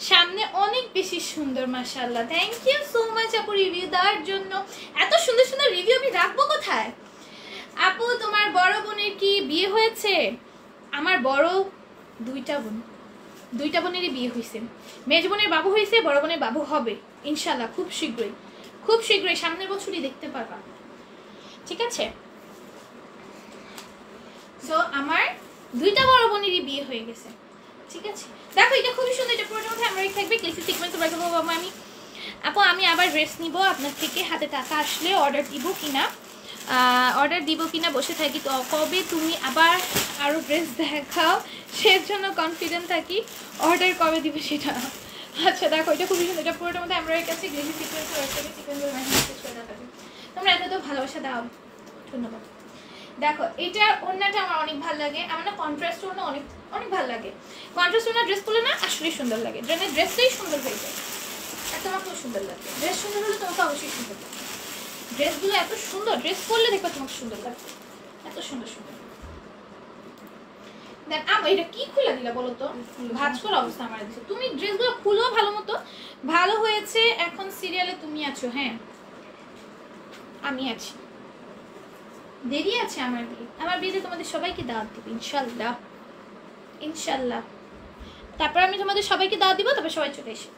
সামনে অনেক বেশি সুন্দর, মাশাআল্লাহ। থ্যাংক ইউ সো মাচ আপু রিভিউ দেওয়ার জন্য। এত সুন্দর সুন্দর রিভিউ আমি রাখবো কোথায়? আপু তোমার বড় বোনের কি বিয়ে হয়েছে? আমার বড় দুইটা বোনেরই বিয়ে হয়েছে, মেজ বোনের বাবু হয়েছে, বড় বোনের বাবু হবে ইনশাল্লাহ খুব শীঘ্রই, খুব শীঘ্রই, সামনের বছরই দেখতে পারবা, ঠিক আছে? সো আমার দুইটা বড় বোনেরই বিয়ে হয়ে গেছে, ঠিক আছে? দেখো এটা খুবই সুন্দর, এটা পুরোটার মধ্যে এমব্রয়ডারি থাকবে, গ্লেসি সিকোয়েন্স ওয়ার্ক করবো। আমি আপু আমি আবার ড্রেস নিব আপনার থেকে, হাতে টাকা আসলে অর্ডার দিব কিনা? অর্ডার দিব কিনা বসে থাকি, তো কবে তুমি আবার আরও ড্রেস দেখাও সেজন্য কনফিডেন্ট থাকি, অর্ডার কবে দিবে সেটা। আচ্ছা দেখো এটা খুবই সুন্দর, এটা পুরোটার মধ্যে আমরা কাছে গ্রিন সিকোয়েন্স তোমরা এত তো ভালোবাসা দাও, ধন্যবাদ। দেখো এটার ওড়নাটা আমার অনেক ভালো লাগে, আমার না কন্ট্রাস্ট ওড়না অনেক অনেক ভালো লাগে। কন্ট্রাস্ট ওড়না ড্রেস পরলে না আসলেই সুন্দর লাগে, ড্রেনের ড্রেসটাই সুন্দর হয়ে যায় আর তোমার খুব সুন্দর লাগে। ড্রেস সুন্দর হলে তোমাকে অবশ্যই সুন্দর লাগে, ড্রেসগুলো এত সুন্দর, ড্রেস পরলে দেখবে তোমাকে সুন্দর লাগবে, এত সুন্দর সুন্দর। দেন এটা কি খুলে দিলা বলো তো, ভাঁজ করা অবস্থা আমার দিচ্ছে। তুমি ড্রেসগুলো খুলো ভালো মতো, ভালো হয়েছে। এখন সিরিয়ালে তুমি আছো, হ্যাঁ আমি আছি, দেরি আছে আমার বিয়ে, আমার বিয়েতে তোমাদের সবাইকে দাওয়াত দিব ইনশাল্লাহ ইনশাল্লাহ। তারপর আমি তোমাদের সবাইকে দাওয়াত দিব, তবে সবাই চলে এসে,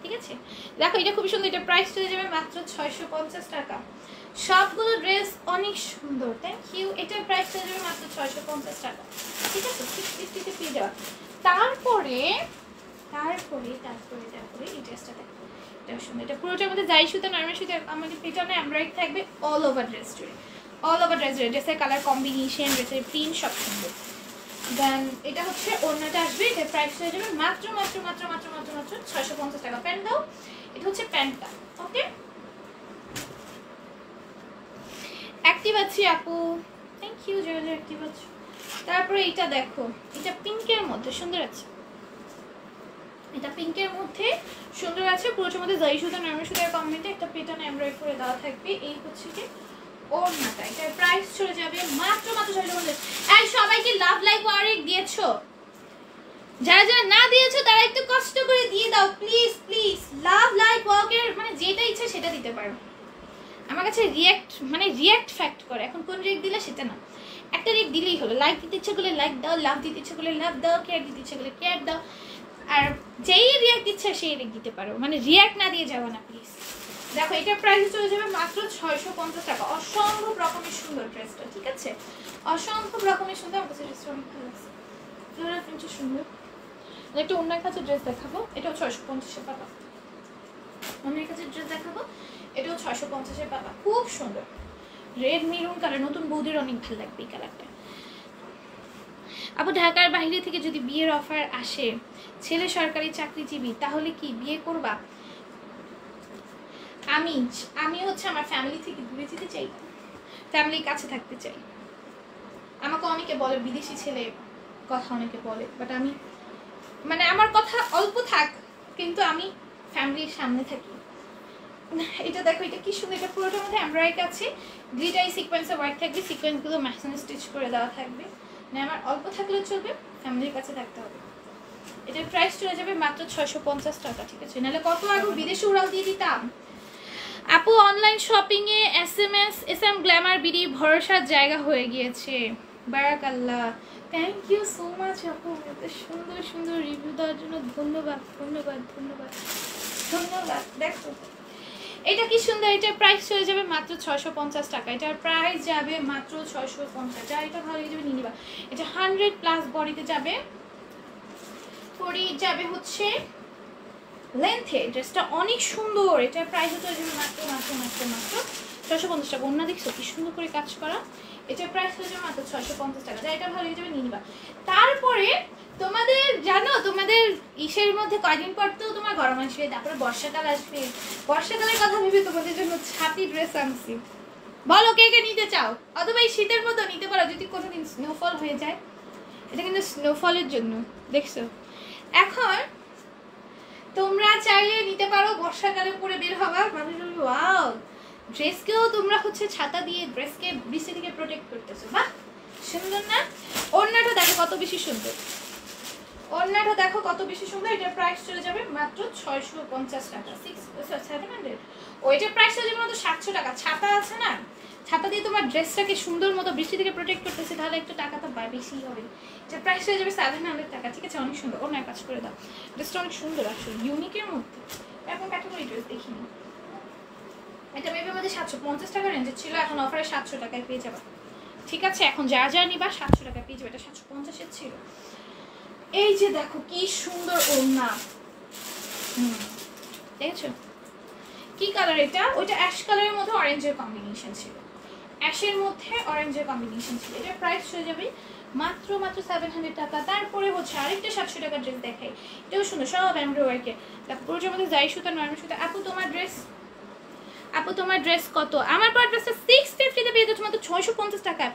ঠিক আছে। দেখো এটা খুব সুন্দর, এটা প্রাইস চলে যাবে মাত্র 650 টাকা। সবগুলো ড্রেস অনেক সুন্দর, থ্যাংক ইউ। এটার প্রাইস চলে যাবে মাত্র 650 টাকা, ঠিক আছে, 650-তে পেয়ে যাওয়া। তারপরে তারপরে তারপরে তারপরে এই ড্রেসটা দেখো, এটা সুন্দর, এটা পুরোটার মধ্যে যাই সুতা নরমাল সুতা আমাদের পেছনে এমব্রয়ডারি থাকবে অল ওভার ড্রেস জুড়ে, অল ওভার ড্রেস জুড়ে। ড্রেসের কালার কম্বিনেশন, ড্রেসের প্রিন্ট সব সুন্দর। দেন এটা হচ্ছে ওড়নাটা আসবে, এটার প্রাইস হয়ে যাবে মাত্র মাত্র মাত্র মাত্র মাত্র মাত্র 650 টাকা। প্যান্ট দাও, এটা হচ্ছে প্যান্টটা, ওকে। অ্যাক্টিভ আছি আপু, থ্যাংক ইউ যারা অ্যাক্টিভ আছো। তারপরে এটা দেখো, এটা পিঙ্কের মধ্যে সুন্দর আছে, এটা পিঙ্কের মধ্যে সুন্দর আছে, পুরোটার মধ্যে জয় সুতা নরমাল সুতার কম্বিনেশনে একটা প্যাটার্ন এমব্রয়ডারি করে দেওয়া থাকবে। এই হচ্ছে কি ওড়নাটা, এটার প্রাইস চলে যাবে মাত্র মাত্র 650। এই সবাইকে লাভ লাইক ওয়ারেক দিয়েছো, যারা যারা না দিয়েছো তারা একটু কষ্ট করে দিয়ে দাও প্লিজ প্লিজ। লাভ লাইক ওয়ার্কের মানে যেটা ইচ্ছা সেটা দিতে পারো, আমার কাছে রিয়াক্ট মানে রিয়াক্ট ফ্যাক্ট করে, এখন কোন রিয়াক্ট দিলে সেটা না, একটা রিয়াক্ট দিলেই হলো। লাইক দিতে ইচ্ছে করলে লাইক দাও, লাভ দিতে ইচ্ছে করলে লাভ দাও, কেয়ার দিতে ইচ্ছে করলে কেয়ার দাও, আর যেই রিয়াক্ট দিচ্ছে সেই রিয়াক্ট দিতে পারো, মানে রিয়াক্ট না দিয়ে যাবো না প্লিজ। দেখো এটার প্রাইস চলে যাবে মাত্র 650 টাকা। অসম্ভব রকমের সুন্দর ড্রেসটা, ঠিক আছে, অসম্ভব রকমের সুন্দর। আমার কাছে ড্রেসটা অনেক ভালো লাগছে, ফ্লোরাল প্রিন্টটা সুন্দর। একটা অন্য কাছে ড্রেস দেখাবো, এটাও 650 টাকা। অন্য কাছে ড্রেস দেখাবো, এটাও 650 টাকা, খুব সুন্দর। রেড মেরুন কালার, নতুন বৌদির অনেক ভালো লাগবে এই কালারটা। আপু ঢাকার বাইরে থেকে যদি বিয়ের অফার আসে, ছেলে সরকারি চাকরিজীবী, তাহলে কি বিয়ে করবা? আমি হচ্ছে আমার ফ্যামিলি থেকে দূরে যেতে চাই, ফ্যামিলির কাছে থাকতে চাই। আমাকে অনেকে বলে বিদেশি ছেলে কথা, অনেকে বলে, বাট আমি মানে আমার কথা অল্প থাক কিন্তু আমি ফ্যামিলির সামনে থাকি। এটা দেখো, এটা কি সুন্দর, এটা পুরোটার মধ্যে এমব্রয়ডারি আছে, গ্লিটারি সিকোয়েন্সের ওয়ার্ক থাকবে, সিকোয়েন্সগুলো ম্যাচিং স্টিচ করে দেওয়া থাকবে। মানে আমার অল্প থাকলেও চলবে, ফ্যামিলির কাছে থাকতে হবে। এটার প্রাইস চলে যাবে মাত্র 650 টাকা, ঠিক আছে। নাহলে কত আগে বিদেশে উড়াল দিয়ে দিতাম। আপু অনলাইন শপিং এ এসএম গ্ল্যামার বিডি ভরসার জায়গা হয়ে গিয়েছে, বারাকাল্লাহ, থ্যাংক ইউ সো মাচ আপু, এত সুন্দর সুন্দর রিভিউ দেওয়ার জন্য ধন্যবাদ ধন্যবাদ ধন্যবাদ ধন্যবাদ। দেখো এটা কি সুন্দর, এটার প্রাইস চলে যাবে মাত্র 650 টাকা। এটার প্রাইস যাবে মাত্র 650। যা এটা ভালো যাবে নিয়ে নিবা। এটা 100+ বডিতে যাবে, পরি যাবে হচ্ছে লেন্থে। ড্রেসটা অনেক সুন্দর, এটার প্রাইস চলে যাবে মাত্র মাত্র মাত্র মাত্র 650 টাকা। অন্য দেখছো কি সুন্দর করে কাজ করা, এটার প্রাইস হয়ে যাবে মাত্র 650 টাকা। যা এটা ভালো হয়ে যাবে নিয়ে নিবা। তারপরে তোমাদের জানো, তোমাদের ইসের মধ্যে কয়দিন পর তো তোমার গরম আসবে, তারপরে বর্ষাকাল আসবে। বর্ষাকালের কথা ভেবে তোমাদের জন্য ছাতি ড্রেস আনছি, বলো কে কে নিতে চাও, অথবা এই শীতের মতো নিতে পারো যদি কোনোদিন স্নোফল হয়ে যায়। এটা কিন্তু স্নোফলের জন্য, দেখছো। এখন তোমরা চাইলে নিতে পারো, বর্ষাকালে পরে বের হবা, মানুষ বলবে ওয়াও, ড্রেসকেও তোমরা হচ্ছে ছাতা দিয়ে ড্রেসকে বৃষ্টি থেকে প্রোটেক্ট করতেছো, বাহ সুন্দর না। ওড়নাটা দেখো কত বেশি সুন্দর, ওড়নাটা দেখো কত বেশি সুন্দর। এটার প্রাইস চলে যাবে মাত্র 650 টাকা, 700। ওইটার প্রাইস চলে যাবে মাত্র 700 টাকা। ছাতা আছে না, ছাতা দিয়ে তোমার ড্রেসটাকে সুন্দর মতো বৃষ্টি থেকে প্রোটেক্ট করতেছে, তাহলে একটু টাকা তো বেশি হবে। এটার প্রাইস হয়ে যাবে 700 টাকা, ঠিক আছে। অনেক সুন্দর, ওড়নার কাজ করে দাও। ড্রেসটা অনেক সুন্দর আসলে, ইউনিকের মধ্যে, এরকম ক্যাটাগরি ড্রেস দেখিনি। এটা মেবি আমাদের 750 টাকা রেঞ্জের ছিল, এখন অফারে 700 টাকায় পেয়ে যাবে, ঠিক আছে। এখন যা যা নিবা 700 টাকায় পেয়ে যাবে, এটা 750-এর ছিল। এই যে দেখো কি সুন্দর ওড়না, দেখেছো কি কালার এটা, ওইটা অ্যাশ কালারের মধ্যে অরেঞ্জের কম্বিনেশন ছিল। অ্যাশের মধ্যে অরেঞ্জের কম্বিনেশন ছিল। এটার প্রাইস হয়ে যাবে মাত্র 700 টাকা। তারপরে হচ্ছে আরেকটা 700 টাকার ড্রেস দেখাই, এটাও সুন্দর, সব এমব্রয়ডারি। তারপর পুরোটার মধ্যে জারি সুতা, নরম সুতা। আপু তোমার ড্রেস কত? আমার পর ড্রেসটা 650 পেয়ে যাচ্ছে মাত্র 650 টাকা।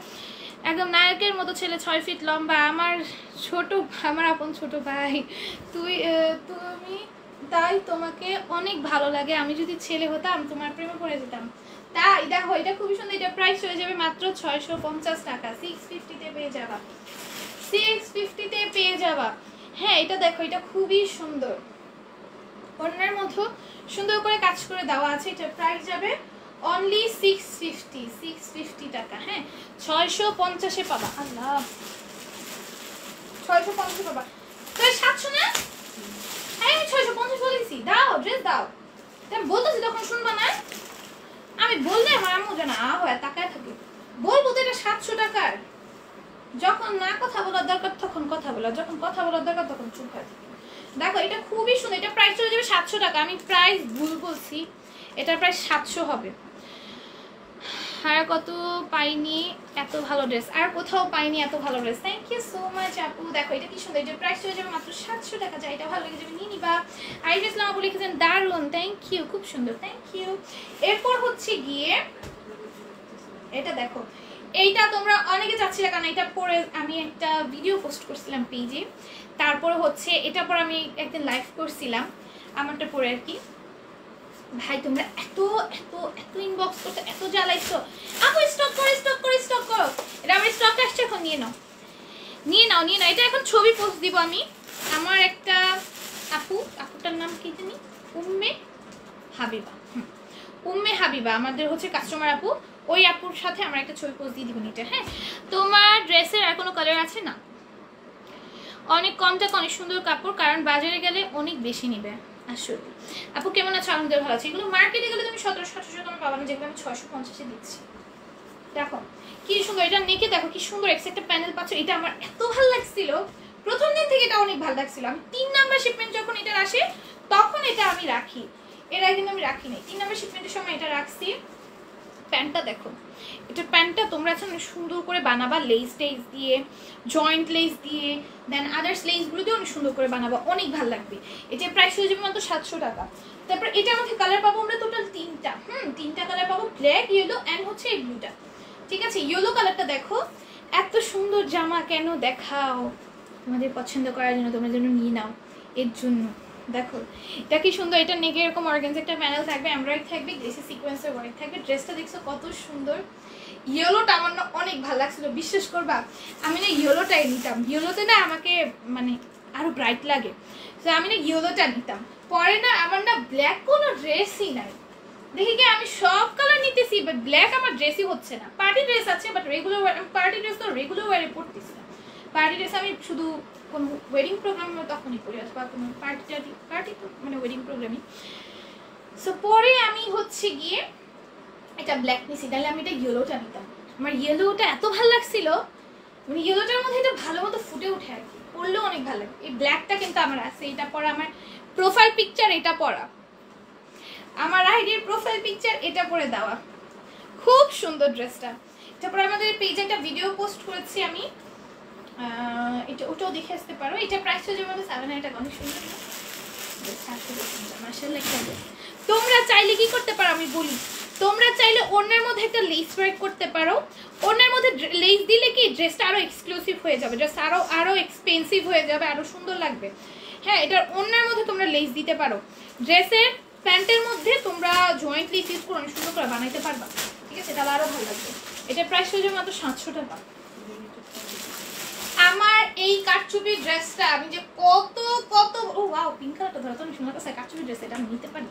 একদম নায়কের মতো ছেলে, 6 ফিট লম্বা, আমার আপন ছোট ভাই। তুমি তাই তোমাকে অনেক ভালো লাগে, আমি যদি ছেলে হতাম তোমার প্রেমে পড়ে যেতাম। তাই দেখো এটা খুবই সুন্দর, এটা প্রাইস হয়ে যাবে মাত্র 650 টাকা। 650-তে পেয়ে যাবা, 650-তে পেয়ে যাবা। হ্যাঁ এটা দেখো, এটা খুবই সুন্দর, অন্যের মতো সুন্দর করে কাজ করে দেওয়া আছে। এটা প্রাইস যাবে অনলি 650 টাকা। হ্যাঁ 650-এ পাবা। আল্লাহ 650 পাবা, তো 700 না? হ্যাঁ আমি 650 বলেছি, দাও ড্রেস দাও। আমি বলতেছি তখন শুনবা না? আমি বললে আমার আম্মু জানা হয় তাকায় থাকে, বলবো তো এটা 700 টাকার। যখন না কথা বলার দরকার তখন কথা বলা, যখন কথা বলার দরকার তখন চুপ হয়ে থাকে। দেখো এটা খুবই সুন্দর, এটা প্রাইস চলে যাবে 700 টাকা। আমি প্রাইস ভুল বলছি, এটার প্রাইস 700 হবে। আর কত পাইনি এত ভালো ড্রেস, আর কোথাও পাইনি এত ভালো dress. Thank you so much আপু। দেখো এটা কি সুন্দর, এটার প্রাইস চলে যাবে মাত্র 700 টাকা। যা এটা ভালো লেগে যাবে নিয়ে নিবা। আরিফ ইসলাম আপু লিখেছেন দারুন, থ্যাংক ইউ, খুব সুন্দর, থ্যাংক ইউ। এরপর হচ্ছে গিয়ে এটা দেখো, এইটা তোমরা অনেকে চাচ্ছিলে, কারণ এটা পরে আমি একটা ভিডিও পোস্ট করছিলাম পেজে। তারপরে হচ্ছে এটা পর আমি একদিন লাইভ করছিলাম আমারটা পরে আর কি। ভাই তোমরা এত এত এত ইনবক্স করতে, এত জ্বালাইছো। আপু স্টক করো। এটা আমার স্টক আসছে, এখন নিয়ে নাও। এটা এখন ছবি পোস্ট দিব আমি। আমার একটা আপুটার নাম কি জানি, উম্মে হাবিবা, আমাদের হচ্ছে কাস্টমার আপু। ওই আপুর সাথে আমার একটা ছবি পোস্ট দিয়ে দিবেন এটা। হ্যাঁ তোমার ড্রেসের আর কোনো কালার আছে না? অনেক কম টাকা, অনেক সুন্দর কাপড়, কারণ বাজারে গেলে অনেক বেশি নিবে। আসলে আপু কেমন আছে? আমাদের ভালো আছে। এগুলো মার্কেটে গেলে তুমি 1700-1800 টাকা পাবা না, যেগুলো আমি 650-এ দিচ্ছি। দেখো কি সুন্দর, এটা নেকে দেখো কি সুন্দর একটা প্যানেল পাচ্ছ। এটা আমার এত ভালো লাগছিল, প্রথম দিন থেকে এটা অনেক ভালো লাগছিল। আমি 3 নাম্বার শিপমেন্ট যখন এটা আসে তখন এটা আমি রাখি, এর আগে কিন্তু আমি রাখি নাই। 3 নাম্বার শিপমেন্টের সময় এটা রাখছি। প্যান্টটা দেখো, এটা প্যান্টটা তোমরা এখন সুন্দর করে বানাবা, লেস টেস দিয়ে, জয়েন্ট লেস দিয়ে, দেন আদার্স লেসগুলো দিয়ে অনেক সুন্দর করে বানাবা, অনেক ভালো লাগবে। এটার প্রাইস হয়ে যাবে মাত্র 700 টাকা। তারপর এটার মধ্যে কালার পাবো আমরা টোটাল 3টা কালার পাবো, ব্ল্যাক, ইয়েলো অ্যান্ড হচ্ছে এই ব্লুটা। ঠিক আছে, ইয়েলো কালারটা দেখো, এত সুন্দর জামা কেন দেখাও, তোমাদের পছন্দ করার জন্য, তোমরা যেন নিয়ে নাও এর জন্য। দেখো এটা কি সুন্দর, এটা নেকে এরকম অর্গানজা একটা প্যানেল থাকবে, এমব্রয়ডারি থাকবে, গ্লেসি সিকোয়েন্সের ওয়ার্ক থাকবে। ড্রেসটা দেখছো কত সুন্দর। ইয়েলোটা আমার না অনেক ভালো লাগছিল, বিশ্বাস করবা আমি না ইয়েলোটাই নিতাম। ইয়েলোতে না আমাকে মানে আরো ব্রাইট লাগে, তো আমি না ইয়েলোটা নিতাম। পরে না আমার না ব্ল্যাক কোনো ড্রেসই নাই, দেখি কি আমি সব কালার নিতেছি, বাট ব্ল্যাক আমার ড্রেসই হচ্ছে না। পার্টি ড্রেস আছে, বাট রেগুলার পার্টি ড্রেস তো রেগুলার ওয়ারে পড়তেছি না। পার্টি ড্রেস আমি শুধু কোনো ওয়েডিং প্রোগ্রাম তখনই পড়ি, অথবা কোনো পার্টি তো মানে ওয়েডিং প্রোগ্রামই। সো পরে আমি হচ্ছে গিয়ে এটা ব্ল্যাক নিছি, তাহলে আমি এটা ইয়েলোটা নিতাম। আমার ইয়েলোটা এত ভালো লাগছিল, মানে ইয়েলোটার মধ্যে এটা ভালো মতো ফুটে ওঠে আর কি, পরলেও অনেক ভালো লাগে। এই ব্ল্যাকটা কিন্তু আমার আছে, এটা পরা আমার প্রোফাইল পিকচার, এটা পরা আমার আইডির প্রোফাইল পিকচার, এটা পরে দেওয়া, খুব সুন্দর ড্রেসটা। তারপর আমাদের পেজে একটা ভিডিও পোস্ট করেছি আমি, এটা ওটাও দেখে আসতে পারো। এটা প্রাইস হয়ে যাবে 700 টাকা, অনেক সুন্দর। তোমরা চাইলে কি করতে পারো আমি বলি, তোমরা চাইলে ওড়নার মধ্যে একটা লেস ওয়ার্ক করতে পারো। ওড়নার মধ্যে লেস দিলে কি ড্রেসটা আরো এক্সক্লুসিভ হয়ে যাবে, ড্রেস আরো এক্সপেন্সিভ হয়ে যাবে, আরো সুন্দর লাগবে। হ্যাঁ এটার ওড়নার মধ্যে তোমরা লেস দিতে পারো, ড্রেসের প্যান্টের মধ্যে তোমরা জয়েন্ট লেস ইউজ করে অনেক সুন্দর করে বানাইতে পারবা। ঠিক আছে, তাহলে আরো ভালো লাগবে। এটার প্রাইস হয়ে যাবে মাত্র 700 টাকা। আমার এই কাটচুপি ড্রেসটা আমি যে কত ও ওয়াও, পিঙ্ক কালারটা ধরো তো সুন্দর কাছে কাটচুপি ড্রেস, এটা আমি নিতে পারি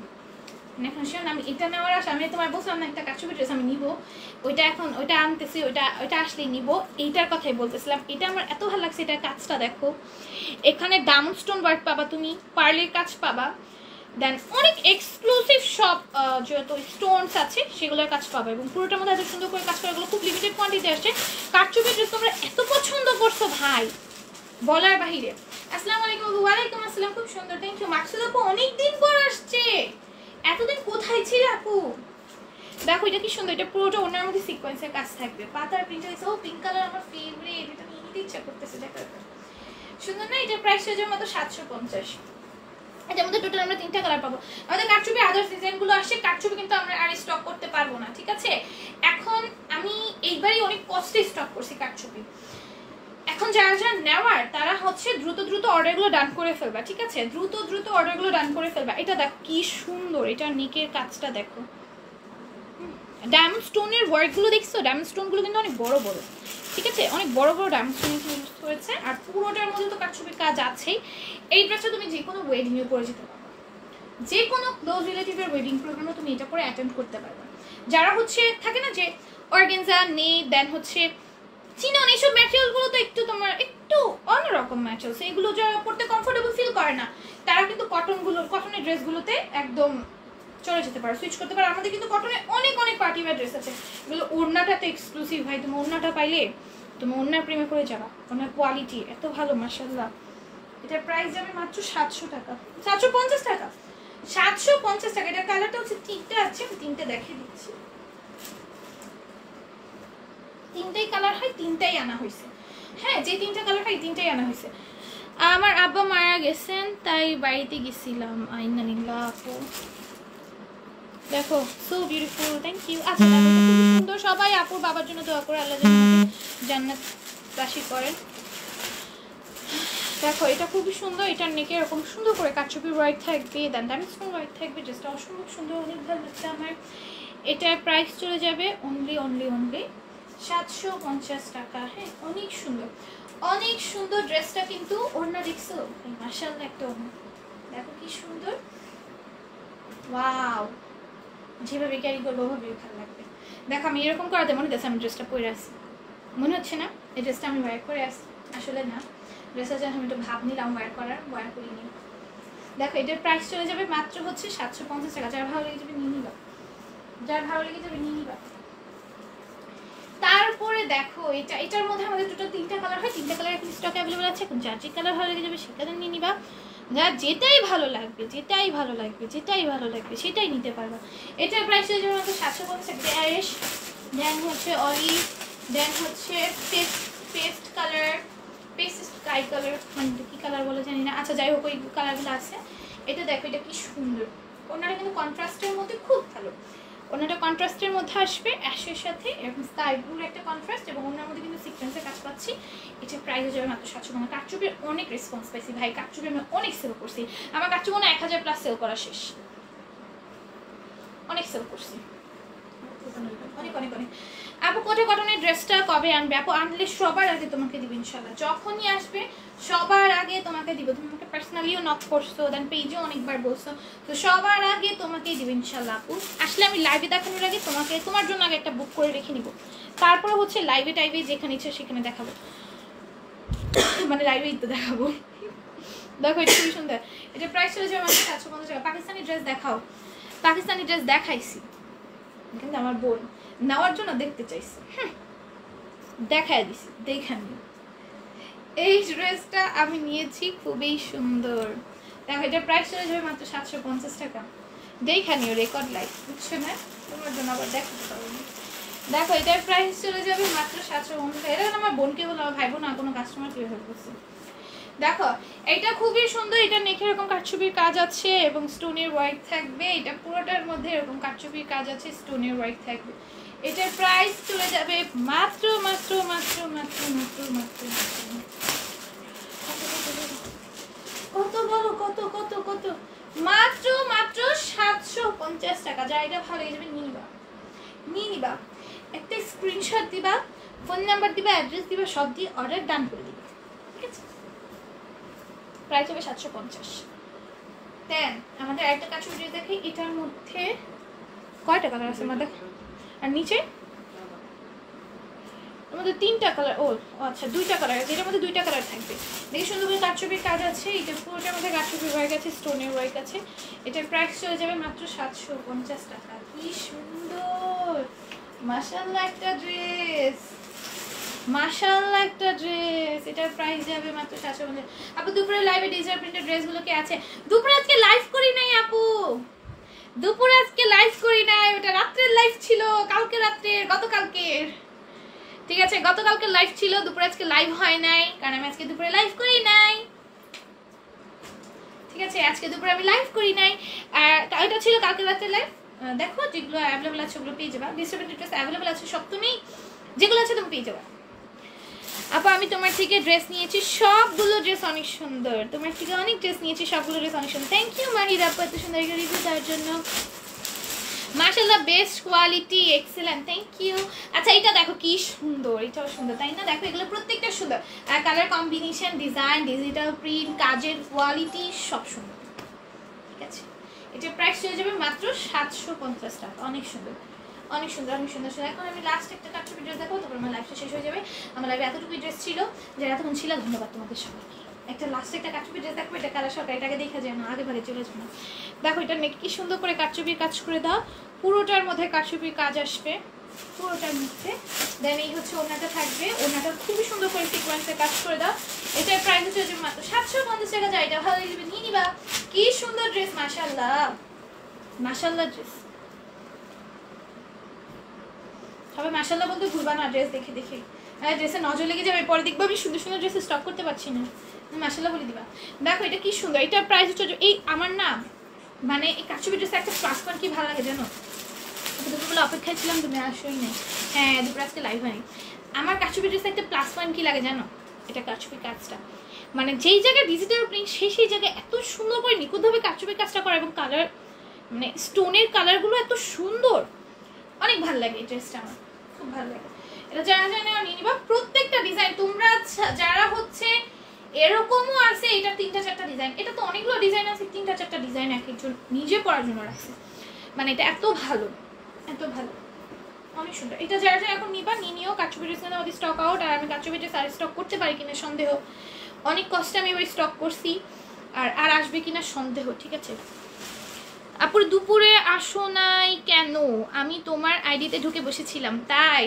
এখন। শোন আমি এটা নেওয়ার আশা, আমি তোমার বলছিলাম না একটা কাটচুপি ড্রেস আমি নিব, ওইটা এখন ওইটা আনতেছি, ওইটা আসলেই নিব। এইটার কথাই বলতেছিলাম, এটা আমার এত ভালো লাগছে। এটা কাজটা দেখো, এখানে ডায়মন্ড স্টোন ওয়ার্ক পাবা, তুমি পার্লের কাজ পাবা, দেন অনেক এক্সক্লুসিভ সব যত স্টোনস আছে সেগুলোর কাজ পাবে, এবং পুরোটার মধ্যে এত সুন্দর করে কাজ করা, এগুলো খুব লিমিটেড কোয়ান্টিটি আসছে। কাটচুপি ড্রেস তোমরা এত পছন্দ করছো ভাই, বলার বাহিরে। আসসালামু আলাইকুম। ওয়ালাইকুম আসসালাম, খুব সুন্দর, থ্যাংক ইউ। মাকসুদ আপু অনেকদিন পর আসছে, এতদিন কোথায় ছিল আপু? দেখো এটা কি সুন্দর, এটা পুরোটা ওনার মধ্যে সিকোয়েন্সের কাজ থাকবে, পাতার প্রিন্টার। ও পিঙ্ক কালার আমার ফেভারিট, এটা নিতে ইচ্ছা করতেছে। দেখো সুন্দর না? এটার প্রাইস হয়ে যাবে মাত্র 750। এটার মধ্যে টোটাল আমরা 3টা কালার পাবো। আমাদের কারচুপি আদার্স ডিজাইনগুলো আসছে, কারচুপি কিন্তু আমরা আর স্টক করতে পারবো না, ঠিক আছে? এখন আমি এইবারই অনেক কষ্টে স্টক করছি কারচুপি। এখন যারা যারা নেওয়ার তারা হচ্ছে দ্রুত দ্রুত অর্ডারগুলো ডান করে ফেলবা, ঠিক আছে? দ্রুত দ্রুত অর্ডারগুলো ডান করে ফেলবা। এটা দেখো কি সুন্দর, এটা নেকের কাজটা দেখো, ডায়মন্ড স্টোনের ওয়ার্কগুলো দেখছো? ডায়মন্ড স্টোনগুলো কিন্তু অনেক বড় বড়, ঠিক আছে? অনেক বড় বড় ডায়মন্ড স্টোন ইউজ হয়েছে। আর পুরোটার মধ্যে তো কারচুপির কাজ আছেই। এই ড্রেসটা তুমি যে কোনো ওয়েডিংয়ে পরে যেতে পারো, যে কোনো ক্লোজ রিলেটিভের ওয়েডিং প্রোগ্রামে তুমি এটা পরে অ্যাটেন্ড করতে পারবে। যারা হচ্ছে থাকে না যে অর্গানজা নেই, দেন হচ্ছে চিনন, এইসব ম্যাটেরিয়ালগুলো তো একটু তোমার একটু অন্যরকম ম্যাটেরিয়ালস, এগুলো যারা পড়তে কমফোর্টেবল ফিল করে না তারা কিন্তু কটনের ড্রেসগুলোতে একদম চলে যেতে পারো, সুইচ করতে পারো। আমাদের কিন্তু কটনের অনেক অনেক পার্টি ওয়্যার ড্রেস আছে, এগুলো ওড়নাটা তো এক্সক্লুসিভ ভাই। তুমি ওড়নাটা পাইলে তুমি ওড়নার প্রেমে পড়ে যাবা, ওনার কোয়ালিটি এত ভালো মাশাআল্লাহ। এটার প্রাইস যাবে মাত্র 700 টাকা, 750 টাকা, 750 টাকা। এটার কালারটা হচ্ছে 3টা আছে, আমি 3টে দেখিয়ে দিচ্ছি। 3টাই কালার হয়, 3টাই আনা হয়েছে। হ্যাঁ, যে 3টা কালার হয় 3টাই আনা হয়েছে। আমার আব্বা মারা গেছেন তাই বাড়িতে গেছিলাম। আইনা নিল্লাহ আপু, দেখো সো বিউটিফুল, থ্যাংক ইউ। আচ্ছা দেখো খুব সুন্দর, সবাই আপুর বাবার জন্য দোয়া করে আল্লাহ যেন জান্নাত রাশি করেন। দেখো এটা খুবই সুন্দর, এটার নেকে এরকম সুন্দর করে কারচুপি ওয়ার্ক থাকবে, দেন ডায়মন্ড স্টোন ওয়ার্ক থাকবে, জাস্ট অসম্ভব সুন্দর, অনেক ভালো লাগছে আমার। এটার প্রাইস চলে যাবে অনলি 750 টাকা। হ্যাঁ, অনেক সুন্দর, অনেক সুন্দর ড্রেসটা কিন্তু। ওড়না দেখছো মাশাআল্লাহ, একটা ওড়না দেখো কি সুন্দর, ওয়াও। যেভাবে ক্যারি করবো ওভাবেই ভালো লাগবে। দেখো আমি এরকম করাতে মনে হচ্ছে আমি ড্রেসটা পরে আসি, মনে হচ্ছে না এই ড্রেসটা আমি ওয়্যার করে আসি? আসলে না, ড্রেসটা যেন আমি একটু ভাব নিলাম ওয়্যার করিনি। দেখো এটার প্রাইস চলে যাবে মাত্র হচ্ছে 750 টাকা। যার ভালো লেগে যাবে নিয়ে নিবা, যার ভালো লেগে যাবে নিয়ে নিবা। তারপরে দেখো এটার মধ্যে আমাদের টোটাল 3টা কালার হয়, 3টা কালার এখন স্টক অ্যাভেলেবল আছে। এখন যার যে কালার ভালো লেগে যাবে সেটা নিয়ে নিবা, যার যেটাই ভালো লাগবে সেটাই নিতে পারবা। এটার প্রাইস হয়ে যাবে মাত্র 750 টাকা। অ্যাশ, দেন হচ্ছে অলিভ, দেন হচ্ছে paste colour, paste sky colour, মানে কি কালার বলে জানি না। আচ্ছা যাই হোক, ওই কালারগুলো আছে। এটা দেখো এটা কি সুন্দর, ওনারা কিন্তু কন্ট্রাস্টের মধ্যে খুব ভালো, ওনাটা কন্ট্রাস্টের মধ্যে আসবে অ্যাশের সাথে, এরকম স্কাই ব্লুর একটা কন্ট্রাস্ট, এবং ওনার মধ্যে কিন্তু সিকোয়েন্সের কাজ পাচ্ছি। এটার প্রাইস হয়ে যাবে মাত্র 750। কারচুপির অনেক রেসপন্স পাইছি ভাই, কারচুপি আমি অনেক সেল করছি, আমার কারচুপি মনে 1000+ সেল করা শেষ, অনেক সেল করছি, অনেক অনেক অনেক। আপু কোটে কটনের ড্রেসটা কবে আনবে? আপু আনলে সবার আগে তোমাকে দিব ইনশাল্লাহ, যখনই আসবে সবার আগে তোমাকে দিব। তুমি আমাকে পার্সোনালিও নক করছো, দেন পেজেও অনেকবার বলছো, তো সবার আগে তোমাকেই দিব ইনশাল্লাহ। আপু আসলে আমি লাইভে দেখানোর আগে তোমার জন্য আগে একটা বুক করে রেখে নিব, তারপরে হচ্ছে লাইভে টাইভে যেখানে ইচ্ছে সেখানে দেখাবো, মানে লাইভেই তো দেখাবো। দেখো এটা খুবই সুন্দর, এটা প্রাইস চলে যাবে আমাকে 750 টাকা। পাকিস্তানি ড্রেস দেখাও, পাকিস্তানি ড্রেস দেখাইছি কিন্তু আমার বোন নেওয়ার জন্য দেখতে চাইছে, দেখাই দিছি, দেখান। এই ড্রেসটা আমি নিয়েছি, খুবই সুন্দর। দেখো এটার প্রাইস চলে যাবে মাত্র 750 টাকা। দেখানিও রেকর্ড লাইক, বুঝছো না? তোমার জন্য আবার দেখাতে পারবো না। দেখো এটার প্রাইস চলে যাবে মাত্র 750 টাকা। এটা আমার বোনকে বলো, আমার ভাই বোন না কোনো কাস্টমার কিভাবে করছে। দেখো এটা খুবই সুন্দর, এটা নেখে এরকম কারচুপির কাজ আছে এবং স্টোনের ওয়ার্ক থাকবে। এটা পুরোটার মধ্যে এরকম কারচুপির কাজ আছে, স্টোনের ওয়ার্ক থাকবে। এটার প্রাইস চলে যাবে মাত্র মাত্র মাত্র মাত্র মাত্র মাত্র কত বলো, কত কত কত, মাত্র মাত্র 750 টাকা। যা এটা ভালো লেগে যাবে নিয়ে নিবা, একটা স্ক্রিনশট দিবা, ফোন নাম্বার দিবা, অ্যাড্রেস দিবা, সব দিয়ে অর্ডার ডান করে দিবা, ঠিক আছে? প্রাইস হবে 750। দেন আমাদের আরেকটা কাজ করে দেখি, এটার মধ্যে কয়টা কালার আছে আমাদের, আর নিচে আমাদের 3টা কালার। ও আচ্ছা 2টা কালার, যেটার মধ্যে 2টা কালার থাকবে। দেখি সুন্দর করে কারচুপির কাজ আছে, এটা পুরোটার মধ্যে কারচুপির ওয়ার্ক আছে, স্টোনের ওয়ার্ক আছে। এটার প্রাইস চলে যাবে মাত্র 750 টাকা। কি সুন্দর, মাশাআল্লাহ একটা ড্রেস, মাশাআল্লাহ একটা ড্রেস। এটার প্রাইস যাবে মাত্র 750। আপু দুপুরে লাইভে ডিজাইন প্রিন্টের ড্রেসগুলো কি আছে? দুপুরে আজকে লাইভ করি নাই আপু, দুপুরে আজকে লাইভ করি নাই, ওটা রাত্রের লাইভ ছিল, কালকে রাত্রের, গতকালকের। ঠিক আছে, গতকালকে লাইভ ছিল, দুপুরে আজকে লাইভ হয় নাই কারণ আমি আজকে দুপুরে লাইভ করি নাই। ঠিক আছে, আজকে দুপুরে আমি লাইভ করি নাই। আর এটা ছিল কালকে রাত্রে লাইভ। দেখো যেগুলো অ্যাভেলেবল আছে ওগুলো পেয়ে যাবা, ডিস্ট্রিবিউটেড ড্রেস অ্যাভেলেবল আছে সব, তুমি যেগুলো আছে তুমি পেয়ে যাবা। আপা আমি তোমার থেকে ড্রেস নিয়েছি, সবগুলো ড্রেস অনেক সুন্দর, তোমার থেকে অনেক ড্রেস নিয়েছি, সবগুলো ড্রেস অনেক সুন্দর। থ্যাংক ইউ মাহির আপু এত সুন্দর একটা রিভিউ দেওয়ার জন্য। মাশাআল্লাহ best quality, excellent, thank you. আচ্ছা এটা দেখো কি সুন্দর, এটাও সুন্দর তাই না? দেখো এগুলো প্রত্যেকটা সুন্দর, আর colour combination, design, digital print, কাজের কোয়ালিটি সব সুন্দর। ঠিক আছে, এটা প্রাইস হয়ে যাবে মাত্র 750 টাকা। অনেক সুন্দর, অনেক সুন্দর, অনেক সুন্দর। এখন আমি লাস্ট একটা কাটছবি ড্রেস দেখাবো, তারপর আমার লাইফটা শেষ হয়ে যাবে। আমার লাইফে এতটুকুই ড্রেস ছিল, যারা এতক্ষণ ছিল ধন্যবাদ তোমাদের সবাইকে। একটা লাস্ট একটা কাটছবি ড্রেস দেখবো, এটা কালার সরকার, এটাকে দেখা যায় না, আগে ভাগে চলে যাবে না। দেখো এটা নেক কি সুন্দর করে কাটছবির কাজ করে দাও, পুরোটার মধ্যে কাটছবির কাজ আসবে পুরোটার মধ্যে। দেন এই হচ্ছে ওনাটা থাকবে, ওনাটা খুবই সুন্দর করে সিকোয়েন্সের কাজ করে দাও। এটার প্রাইস হচ্ছে মাত্র 750 টাকা। যায় এটা ভালো লাগবে নিয়ে নিবা। কি সুন্দর ড্রেস, মাশাআল্লাহ মাশাআল্লাহ ড্রেস। সবাই মাশাআল্লাহ বলতে ভুলবা না ড্রেস দেখে দেখে, হ্যাঁ ড্রেসে নজর লেগে যাবে, পরে দেখবো আমি সুন্দর সুন্দর ড্রেস স্টক করতে পারছি না, মাশাআল্লাহ বলে দিবা। দেখো এটা কি সুন্দর, এটার প্রাইস হচ্ছে এই আমার না মানে এই কাচুবি ড্রেসে একটা প্লাস পয়েন্ট কি ভালো লাগে জানো, দুপুরবেলা অপেক্ষায় ছিলাম তুমি আসোই নাই। হ্যাঁ দুপুরে আজকে লাইভ হয়নি। আমার কাচুবি ড্রেসে একটা প্লাস পয়েন্ট কি লাগে জানো, এটা কাচুবি কাজটা, মানে যেই জায়গায় ডিজিটাল প্রিন্ট সেই জায়গায় এত সুন্দর করে নিখুঁতভাবে কাচুবি কাজটা করা, এবং কালার মানে স্টোনের কালারগুলো এত সুন্দর, অনেক ভালো লাগে এই ড্রেসটা, আমার খুব ভালো লাগে। এটা যারা জানে নিয়ে নিবা। প্রত্যেকটা ডিজাইন তোমরা যারা হচ্ছে এরকমও আছে, এটা 3টা 4টা ডিজাইন, এটা তো অনেকগুলো ডিজাইন আছে, 3টা 4টা ডিজাইন এক একজন নিজে পড়ার জন্য রাখছে, মানে এটা এত ভালো, এত ভালো, অনেক সুন্দর। এটা যারা যারা এখন নিবা নিও, কাচুবি ড্রেস আমাদের স্টক আউট, আর আমি কাচুবি ড্রেস আর স্টক করতে পারি কিনা সন্দেহ, অনেক কষ্টে আমি ওই স্টক করছি, আর আসবে কিনা সন্দেহ। ঠিক আছে আপুর দুপুরে আসো নাই কেন? আমি তোমার আইডিতে ঢুকে বসেছিলাম তাই।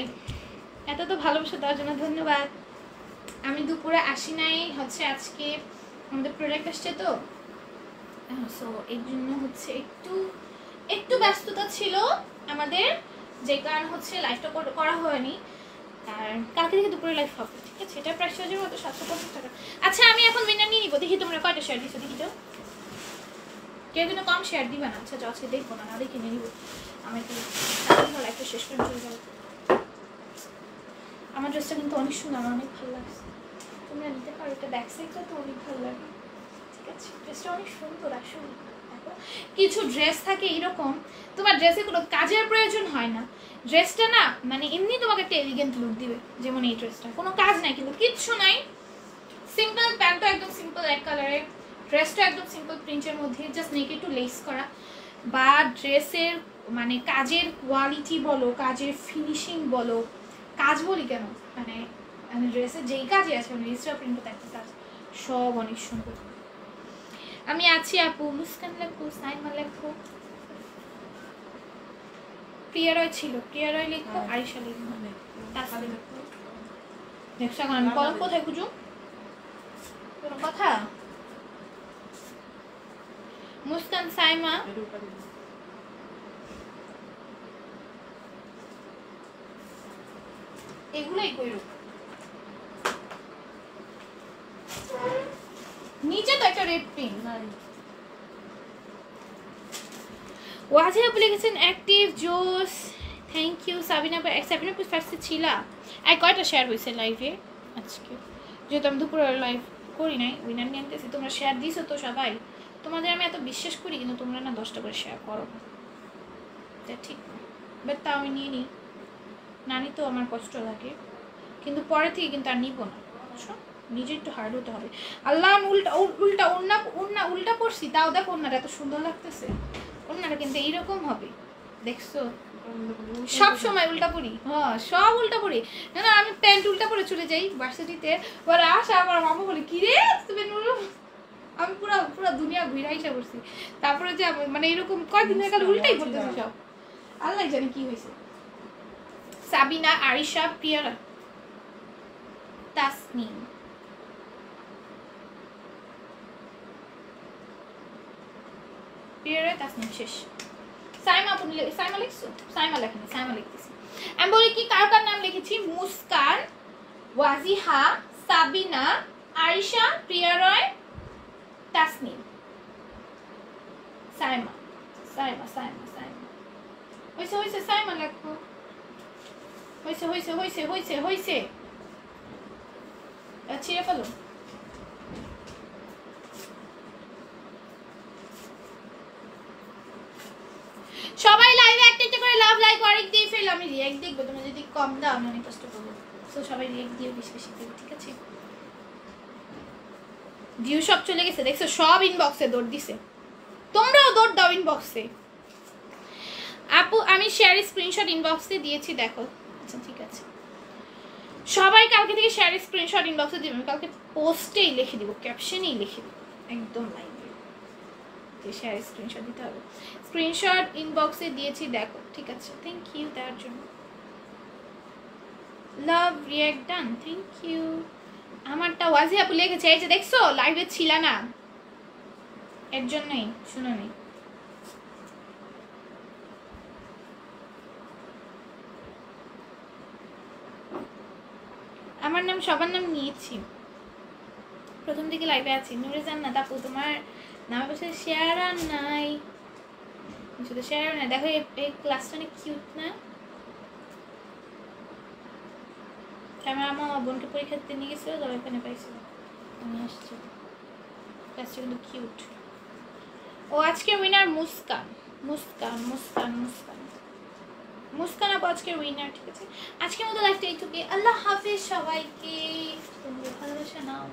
এত তো ভালোবাসা দেওয়ার জন্য ধন্যবাদ। আমি দুপুরে আসি নাই, হচ্ছে আজকে আমাদের প্রোডাক্ট আসছে তো, সো এর জন্য হচ্ছে একটু ব্যস্ততা ছিল আমাদের, যে কারণ হচ্ছে লাইভটা করা হয়নি, আর কালকে থেকে দুপুরে লাইভ হবে। ঠিক আছে, এটা প্রাইস হয়ে যাবে 750 টাকা। আচ্ছা আমি এখন উইনার নিয়ে নিবো, দেখি তোমরা কয়টা শেয়ার দিচ্ছ, দেখি তো কেউ কিন্তু কম শেয়ার দিবে না। আচ্ছা আজকে দেখবো না, দেখে নিয়ে নিবো, আমি তো লাইভটা শেষ করে চলে যাবো। আমার ড্রেসটা কিন্তু অনেক সুন্দর, আমার অনেক ভালো লাগছে, তোমরা নিতে পারো, এটা ব্যাক সাইডটা তো অনেক ভালো লাগে। ঠিক আছে, ড্রেসটা অনেক সুন্দর আসলে। দেখো কিছু ড্রেস থাকে এরকম, তোমার ড্রেসে কোনো কাজের প্রয়োজন হয় না, ড্রেসটা না মানে এমনি তোমাকে একটা এলিগেন্ট লুক দিবে। যেমন এই ড্রেসটা কোনো কাজ নাই, কিন্তু কিচ্ছু নাই, সিম্পল, প্যান্টটা একদম সিম্পল এক কালারের, ড্রেসটা একদম সিম্পল প্রিন্টের মধ্যে, জাস্ট নেক একটু লেস করা, বা ড্রেসের মানে কাজের কোয়ালিটি বলো, কাজের ফিনিশিং বলো, কাজ বলি কেন মানে ড্রেসের যেই কাজই আছে মানে এক্সট্রা প্রিন্টও একটা কাজ, সব অনেক সুন্দর। আমি আছি আপু, মুস্কান লেখো, সাইমা লেখো, প্রিয়া রয় ছিল, প্রিয়া রয় লেখো, আরিশা লেখো, দেখছো এখন আমি কলম কোথায় খুঁজো, কোনো কথা। মুস্কান, সাইমা, এগুলাই কইরো, নিচে তো একটা রেড পিন নাই। ওয়াজিব আপু লিখেছেন অ্যাক্টিভ জোস, থ্যাংক ইউ। সাবিনা ফার্স্টে ছিলা, আর কয়টা শেয়ার হয়েছে লাইভে আজকে, যেহেতু আমি দুপুরে লাইভ করি নাই, উইনার নিয়ে আনতেছি, তোমরা শেয়ার দিছো তো সবাই, তোমাদের আমি এত বিশ্বাস করি, কিন্তু তোমরা না 10টা করে শেয়ার করো না, ঠিক না, বাট তা আমি নিয়ে নিই, না নিতেও আমার কষ্ট লাগে, কিন্তু পরে থেকে কিন্তু আর নিবো না, বুঝছো, নিজে একটু হার্ড হতে হবে। আল্লাহ উল্টা পড়ছি, তাও দেখো ওনারা এত সুন্দর লাগতেছে, ওনারা কিন্তু এইরকম হবে, দেখছো সব সময় উল্টা পড়ি, হ্যাঁ সব উল্টা পড়ি, না আমি প্যান্ট উল্টা পরে চলে যাই ভার্সিটিতে, ওরা আসা আমার মামা বলে কি রে তুমি নুরু, আমি পুরো দুনিয়া ঘুরে আইসা পড়ছি, তারপরে যে মানে এরকম কয়েকদিন হয়ে গেল উল্টাই পড়তেছে সব, আল্লাহ জানে কি হয়েছে। সাবিনা, আরিশা, প্রিয়া, তাসনিম, প্রিয়া, তাসনিম শেষ। সাইমা আপনি সাইমা লিখছো? সাইমা লেখেনি, সাইমা লিখতেছি। আমি বলি কি কার কার নাম লিখেছি? মুস্কান, ওয়াজিহা, সাবিনা, আয়েশা, প্রিয়া রয়, তাসনিম, সাইমা সাইমা সাইমা সাইমা। হয়েছে হয়েছে, সাইমা লেখো। হয়েছে হয়েছে হয়েছে হয়েছে হয়েছে। ছিঁড়ে ফেলো। সবাই লাইভে একটা একটা করে লাভ লাইক অনেক দিয়ে ফেল। আমি রিঅ্যাক্ট দেখবো, তুমি যদি কম দাও আমি অনেক কষ্ট করবো। তো সবাই রিঅ্যাক্ট দিয়ে বেশি বেশি দেবে, ঠিক আছে? ভিউ সব চলে গেছে দেখছো, সব ইনবক্সে দৌড় দিছে। তোমরাও দৌড় দাও ইনবক্সে। আপু আমি শেয়ার স্ক্রিনশট ইনবক্সে দিয়েছি, দেখো। আচ্ছা ঠিক আছে, সবাই কালকে থেকে শেয়ার স্ক্রিনশট ইনবক্সে দিবেন। কালকে পোস্টেই লিখে দিব, ক্যাপশনেই লিখে দিব, একদম লাইভে শেয়ার স্ক্রিনশট দিতে হবে। স্ক্রিনশট ইনবক্সে দিয়েছি, দেখো, ঠিক আছে? থ্যাংক ইউ তার জন্য। লাভ রিঅ্যাক্ট ডান, থ্যাংক ইউ। আমারটা ওয়াজি আপু লিখেছে, এই যে দেখছো লাইভে ছিল না, এর জন্যই শুনো নি। আমার নাম সবার নাম নিয়েছি, প্রথম দিকে লাইভে আছি। নুরে জান্নাত আপু তোমার নামের পাশে শেয়ার আর নাই, শুধু শেয়ার নাই। দেখো এই ক্লাসটা অনেক কিউট না? আমার আমার বোনকে পরীক্ষা দিতে নিয়ে গেছিল, তবে এখানে পাইছিল, আমি আসছি। ক্লাসটা কিন্তু কিউট। ও আজকে উইনার মুস্কান, মুস্কান মুস্কান মুস্কান মুস্কান আপু আজকের উইনার, ঠিক আছে? আজকের মতো লাইফটা এইটুকুই। আল্লাহ হাফেজ সবাইকে, তোমরা ভালোবাসা নাও।